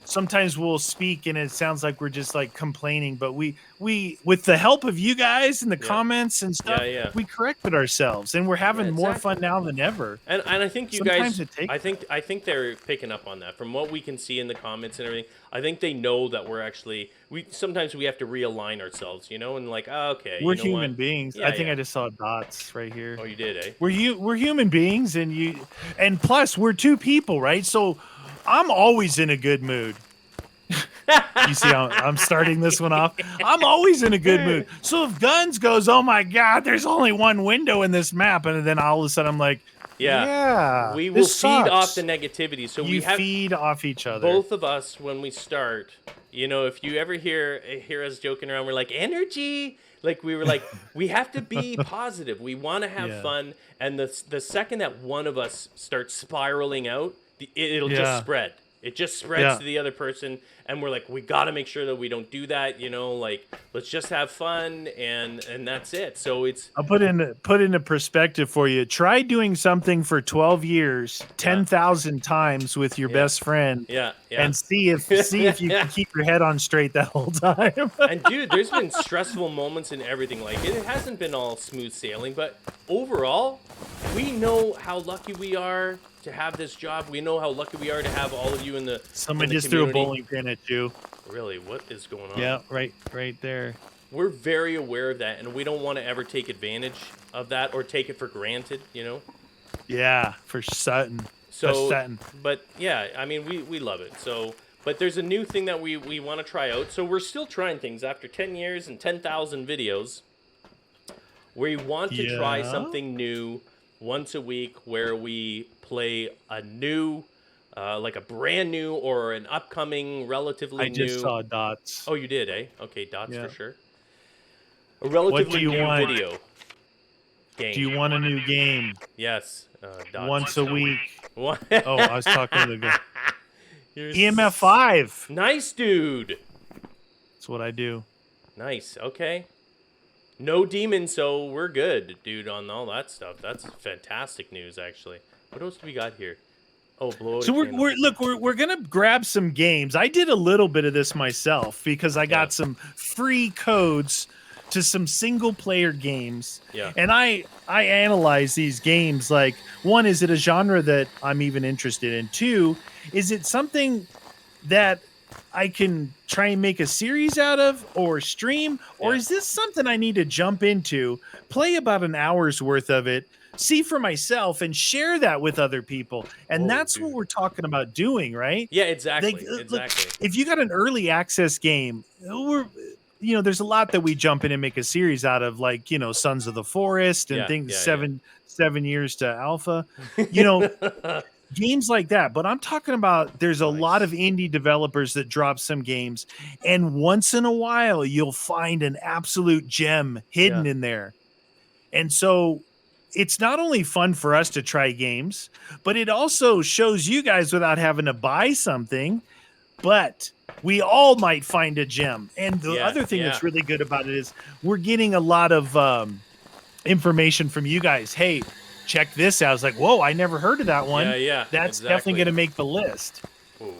sometimes we'll speak and it sounds like we're just like complaining, but we with the help of you guys in the comments and stuff, we corrected ourselves and we're having more fun now than ever. And I think you guys, I think they're picking up on that from what we can see in the comments and everything. I think they know that we're actually sometimes we have to realign ourselves, you know, and like okay, we're human beings. I think I just saw dots right here. Oh, you did, eh? We're human beings, and plus we're two people, right? So I'm always in a good mood. You see how I'm starting this one off? I'm always in a good mood. So if Guns goes, oh my God, there's only one window in this map, and then all of a sudden I'm like, we will feed off the negativity. So we feed off each other. Both of us when we start. You know, if you ever hear us joking around, we're like energy. Like we were like, we have to be positive. We want to have fun. And the second that one of us starts spiraling out, it'll just spread. It just spreads to the other person, and we're like, we got to make sure that we don't do that, you know, like, let's just have fun, and that's it. So it's... I'll put into perspective for you. Try doing something for 12 years, 10,000 times with your best friend, and see if you can keep your head on straight that whole time. And, dude, there's been stressful moments and everything. Like, it hasn't been all smooth sailing, but overall, we know how lucky we are to have this job. We know how lucky we are to have all of you in the Someone just threw a bowling pin at you. Really? What is going on? Yeah, right there. We're very aware of that, and we don't want to ever take advantage of that or take it for granted, you know? Yeah, for certain. But yeah, I mean, we love it. So, but there's a new thing that we want to try out. So we're still trying things after 10 years and 10,000 videos. We want to try something new once a week where we play a new, like a brand new or an upcoming relatively new. I just saw dots. Oh, you did, eh? Okay, dots for sure. A relatively new video game. Do you want a new game? Yes. Dots. Once a week. Oh, I was talking to the guy. EMF 5. Nice, dude. That's what I do. Nice. Okay. No demons, so we're good, dude, on all that stuff. That's fantastic news, actually. What else do we got here? Oh, blow. So we're gonna grab some games. I did a little bit of this myself because I got some free codes to some single player games. Yeah. And I analyze these games like, one, is it a genre that I'm even interested in? Two, is it something that I can try and make a series out of or stream? Or is this something I need to jump into, play about an hour's worth of it, see for myself, and share that with other people? And that's what we're talking about doing, right? Yeah, exactly. Look, if you got an early access game, there's a lot that we jump in and make a series out of, like, Sons of the Forest and things, 7 years to alpha, games like that. But I'm talking about, there's a lot of indie developers that drop some games, and once in a while you'll find an absolute gem hidden in there. And so it's not only fun for us to try games, but it also shows you guys without having to buy something, but we all might find a gem. And the other thing that's really good about it is we're getting a lot of information from you guys. Hey, check this out. I was like, whoa, I never heard of that one. That's definitely going to make the list. Ooh.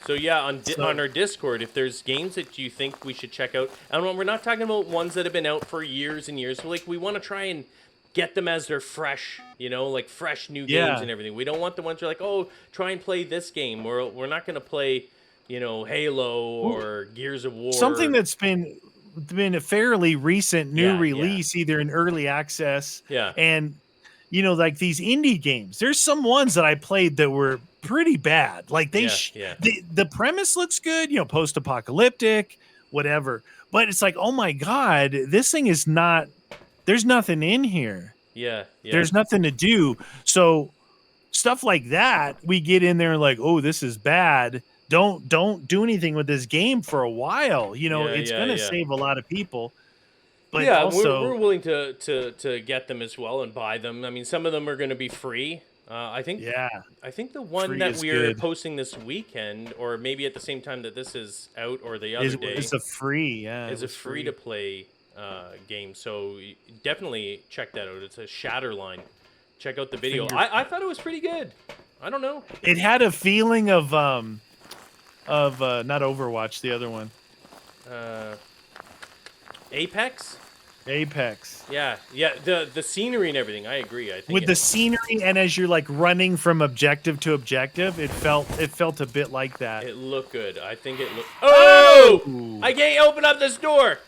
So on our Discord, if there's games that you think we should check out, and we're not talking about ones that have been out for years and years. Like, we want to try and get them as they're fresh, like fresh new games and everything. We don't want the ones who are like, oh, try and play this game. We're not going to play, Halo or Gears of War. Something that's been a fairly recent new release, either in early access. And like these indie games, there's some ones that I played that were pretty bad. Like the premise looks good, post-apocalyptic, whatever. But it's like, oh my God, this thing is not there's nothing in here. Yeah. There's nothing to do. So stuff like that, we get in there like, oh, this is bad. Don't do anything with this game for a while. You know, it's gonna save a lot of people. But yeah, also, we're willing to get them as well and buy them. I mean, some of them are going to be free. I think the one Free that is we're good. posting this weekend, or maybe at the same time that this is out, or the other day, it's a free, is a free to play game. So definitely check that out. It's a Shatterline. Check out the video. I thought it was pretty good. I don't know. It had a feeling of not Overwatch, the other one. Apex. Yeah. The scenery and everything. I agree. I think With the scenery, and as you're like running from objective to objective, it felt a bit like that. It looked good. I think it looked. Oh! Ooh. I can't open up this door.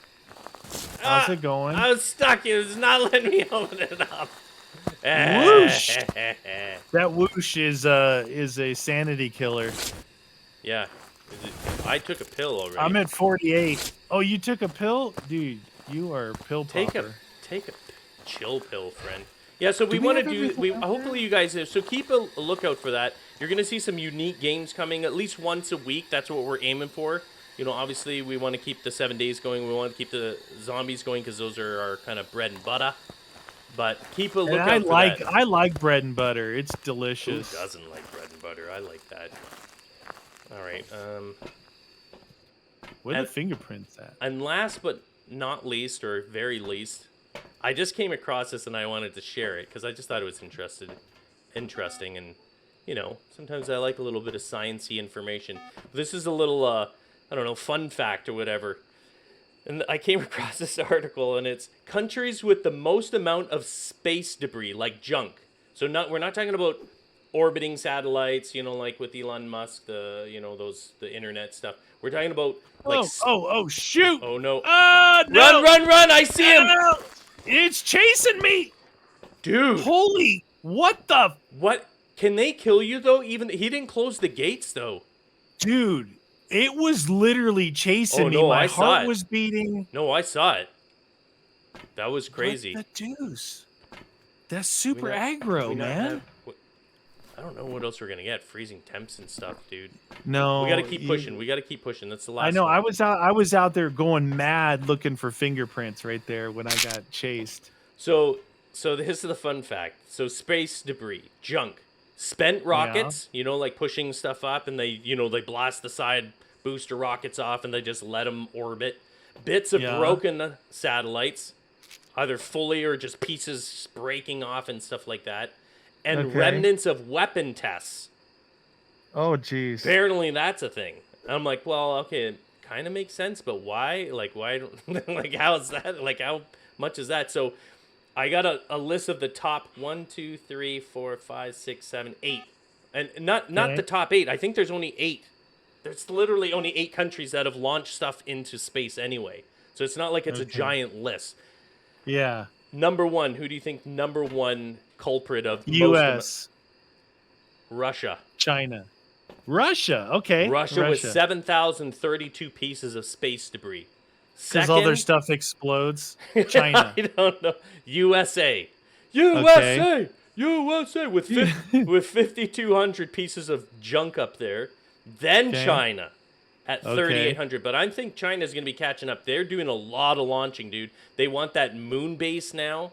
How's it going? I was stuck. It was not letting me open it up. Whoosh! That whoosh is a sanity killer. Yeah. I took a pill already. I'm at 48. Oh, you took a pill, dude. You are a pill popper. Take a chill pill, friend. Yeah, so we want to do. Hopefully you guys. So keep a lookout for that. You're gonna see some unique games coming at least once a week. That's what we're aiming for. You know, obviously we want to keep the 7 days going. We want to keep the zombies going because those are our kind of bread and butter. But keep a lookout for that. I like bread and butter. It's delicious. Who doesn't like bread and butter? I like that. All right. Where are the fingerprints at? And last but not least, or very least, I just came across this and I wanted to share it because I just thought it was interesting, and you know, sometimes I like a little bit of sciencey information. This is a little, I don't know, fun fact or whatever. And I came across this article, and it's countries with the most amount of space debris, like junk. So we're not talking about orbiting satellites, you know, like with Elon Musk, the internet stuff. We're talking about like shoot! Oh no! No! Run! I see him! It's chasing me, dude! Holy! What? Can they kill you though? Even he didn't close the gates though, dude. It was literally chasing me. My heart was beating. No, I saw it. That was crazy. What the deuce? That's super aggro, man. I don't know what else we're gonna get. Freezing temps and stuff, dude. No, we gotta keep pushing. That's the last. I know. one. I was out there going mad looking for fingerprints right there when I got chased. So this is the fun fact. So space debris, junk, spent rockets. You know, like pushing stuff up, and they blast the side booster rockets off, and they just let them orbit. Bits of broken satellites, either fully or just pieces breaking off and stuff like that. And remnants of weapon tests. Oh, jeez. Apparently, that's a thing. I'm like, well, okay, it kind of makes sense, but why? Like, why? Like, how is that? Like, how much is that? So, I got a list of the top 1, 2, 3, 4, 5, 6, 7, 8, and not the top 8. I think there's only 8. There's literally only 8 countries that have launched stuff into space anyway. So it's not like it's a giant list. Yeah. Number 1, who do you think number 1 culprit of U.S. Russia. China. Russia. Okay. Russia with 7,032 pieces of space debris. Because all their stuff explodes. China. I don't know. USA with 5,200 pieces of junk up there. Then China at 3,800. But I think China's going to be catching up. They're doing a lot of launching, dude. They want that moon base now.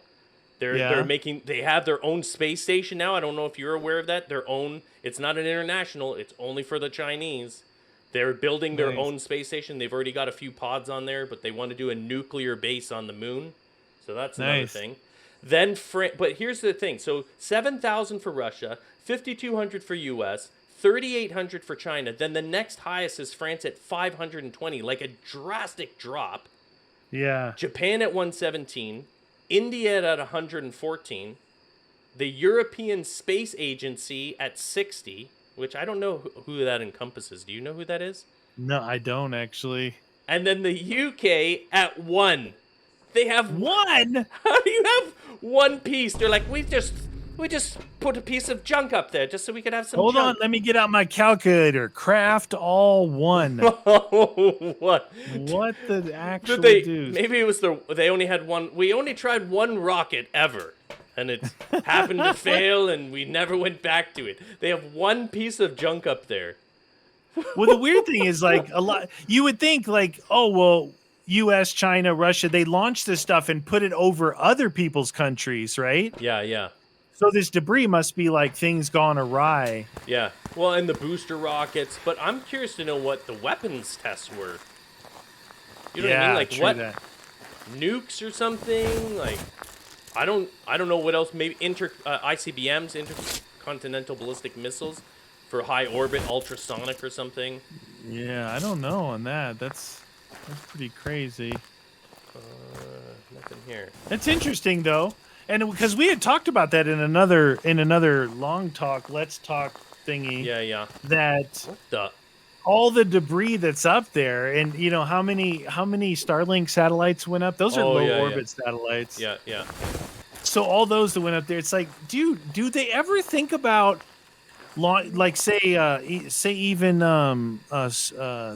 They have their own space station now. I don't know if you're aware of that. Their own. It's not an international. It's only for the Chinese. They're building their own space station. They've already got a few pods on there, but they want to do a nuclear base on the moon. So that's another thing. Then but here's the thing. So 7,000 for Russia, 5,200 for US, 3,800 for China. Then the next highest is France at 520, like a drastic drop. Yeah. Japan at 117, India at 114, the European Space Agency at 60, which I don't know who that encompasses. Do you know who that is? No, I don't actually. And then the UK at 1. They have 1? How do you have one piece? They're like, we just We just put a piece of junk up there just so we could have some Hold on, junk. let me get out my calculator. Craft all one. What? What the actual Did they? deuce? Maybe it was they only had one. We only tried one rocket ever, and it happened to fail, and we never went back to it. They have one piece of junk up there. Well, the weird thing is, like, a lot. You would think, like, oh well, U.S., China, Russia, they launched this stuff and put it over other people's countries, right? Yeah, yeah, So this debris must be like things gone awry. yeah. Well, and the booster rockets. But I'm curious to know what the weapons tests were. You know what I mean? Like true what that. nukes or something? Like I don't know what else. Maybe ICBMs, intercontinental ballistic missiles, for high orbit, ultrasonic or something. Yeah, I don't know on that. That's pretty crazy. Nothing here. That's interesting though, and because we had talked about that in another long talk, let's talk thingy. Yeah, yeah. That What the? all the debris that's up there, and you know how many Starlink satellites went up? Those are low orbit satellites. Yeah, yeah. So all those that went up there, it's like, do they ever think about, like say even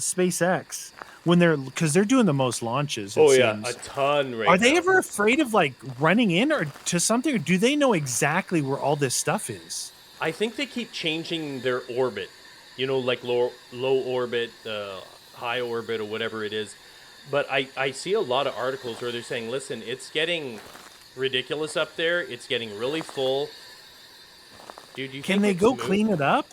SpaceX, when because they're doing the most launches? It seems. A ton right Are they now. ever afraid of like running in or to something, or do they know exactly where all this stuff is? I think they keep changing their orbit. You know, like low orbit, high orbit, or whatever it is. But I see a lot of articles where they're saying, listen, it's getting ridiculous up there. It's getting really full. Dude, Can they go clean it up?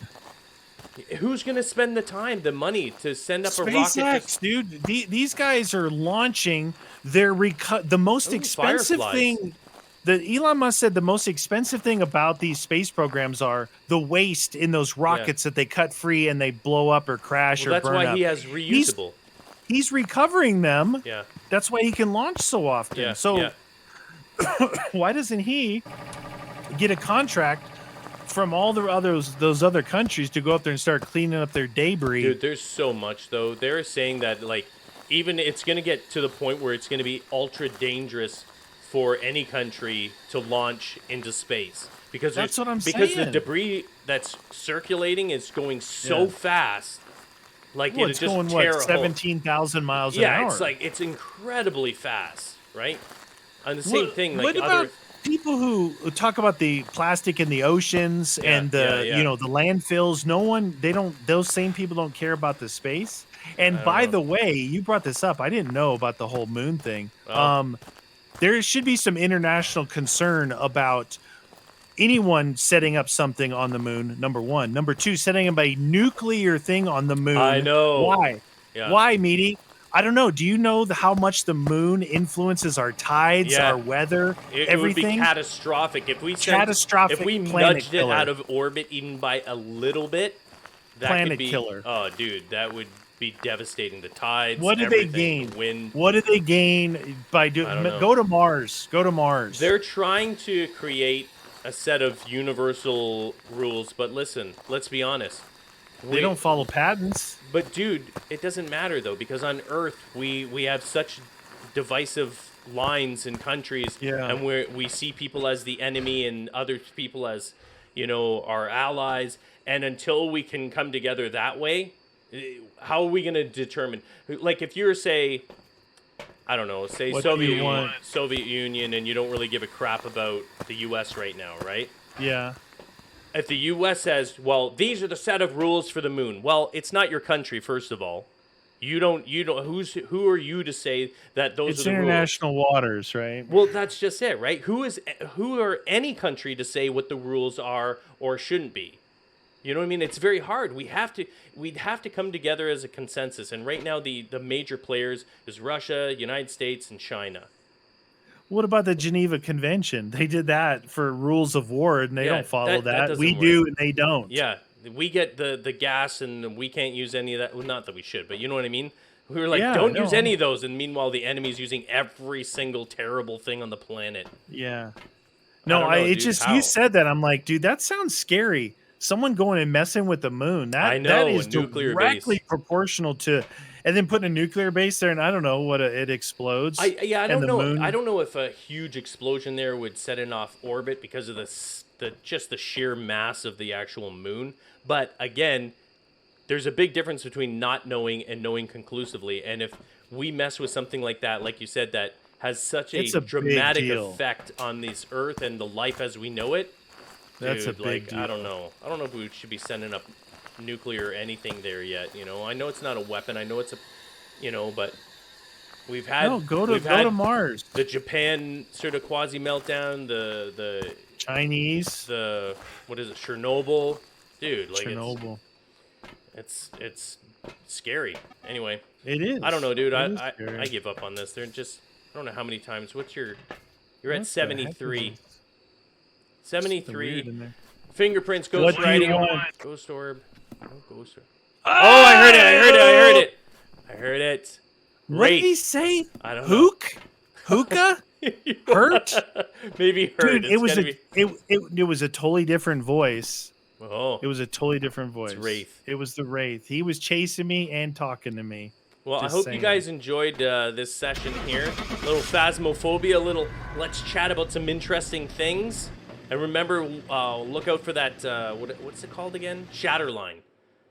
Who's going to spend the time, the money to send up a rocket? SpaceX, dude. These guys are launching the most expensive Fireflies. thing. Elon Musk said the most expensive thing about these space programs are the waste in those rockets that they cut free and they blow up or crash or burn up. That's why he has reusable. He's recovering them. Yeah. That's why he can launch so often. Yeah. So yeah. why doesn't he get a contract from all those other countries to go up there and start cleaning up their debris? Dude, there's so much though. They're saying that like even it's going to get to the point where it's going to be ultra dangerous for any country to launch into space because that's what I'm because saying. the debris that's circulating is going so fast. Like it's just going tear 17,000 miles an hour. Yeah, it's like it's incredibly fast, right? And the same thing. Like what about people who talk about the plastic in the oceans and the the landfills? Those same people don't care about the space. And by the way, you brought this up. I didn't know about the whole moon thing. Oh. There should be some international concern about anyone setting up something on the moon, number one. Number two, setting up a nuclear thing on the moon. I know. Why? Yeah. Why, Meaty? I don't know. Do you know how much the moon influences our tides, our weather, everything? It would be catastrophic if we nudged it out of orbit even by a little bit. That planet could be, killer. Oh, dude, that would be devastating. The tides. What do they gain? The wind. What do they gain by doing? Go to Mars. Go to Mars. They're trying to create a set of universal rules, but listen, let's be honest. They don't follow patents. But dude, it doesn't matter though, because on Earth we have such divisive lines in countries, and we see people as the enemy and other people as, our allies. And until we can come together that way, how are we going to determine? Like if you're I don't know, say Soviet Union, and you don't really give a crap about the U.S. right now, right? Yeah. If the U.S. says, well, these are the set of rules for the moon, well, it's not your country, first of all. You don't. Who are you to say that those are the rules? It's international waters, right? Well, that's just it, right? Who are any country to say what the rules are or shouldn't be? You know what I mean? It's very hard. We'd have to come together as a consensus. And right now, the major players is Russia, United States, and China. What about the Geneva Convention? They did that for rules of war, and they don't follow that. We do, and they don't. Yeah, we get the gas, and we can't use any of that. Well, not that we should, but you know what I mean? We were like, don't use any of those. And meanwhile, the enemy's using every single terrible thing on the planet. Yeah. No, you said that. I'm like, dude, that sounds scary. Someone going and messing with the moon. That is directly proportional to, and then putting a nuclear base there, and I don't know what it explodes. I don't know. I don't know if a huge explosion there would set it off orbit because of the just the sheer mass of the actual moon. But again, there's a big difference between not knowing and knowing conclusively. And if we mess with something like that, like you said, that has such a It's a big dramatic deal. effect on this Earth and the life as we know it, That's dude, a big deal. I don't know. I don't know if we should be sending up nuclear or anything there yet. You know, I know it's not a weapon. I know it's a, you know, but we've had Go to Mars. the Japan sort of quasi meltdown, the Chinese. what is it, Chernobyl, dude, like Chernobyl. it's scary. Anyway, It is. I don't know, dude. It is I scary. give up on this. They're just, I don't know how many times. You're What at the 73. heck is this? 73 Weird in there. fingerprints, What ghost do you writing, want? ghost orb. Oh, ghost orb. Oh, I heard it. I heard it. What did he Wraith. say? I don't know. Hook? Hookah? Hurt? Maybe hurt. Dude, it was a totally different voice. Oh, It was a totally different voice. Wraith. It was the Wraith. He was chasing me and talking to me. well, I just hope saying. you guys enjoyed this session here. A little Phasmophobia, a little let's chat about some interesting things. And remember, look out for that, what's it called again? Shatterline.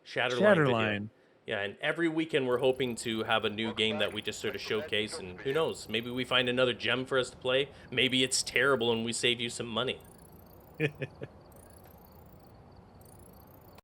Shatterline. Video. Shatterline. Yeah, and every weekend we're hoping to have a new game that we just sort of showcase, and who knows, maybe we find another gem for us to play. Maybe it's terrible and we save you some money.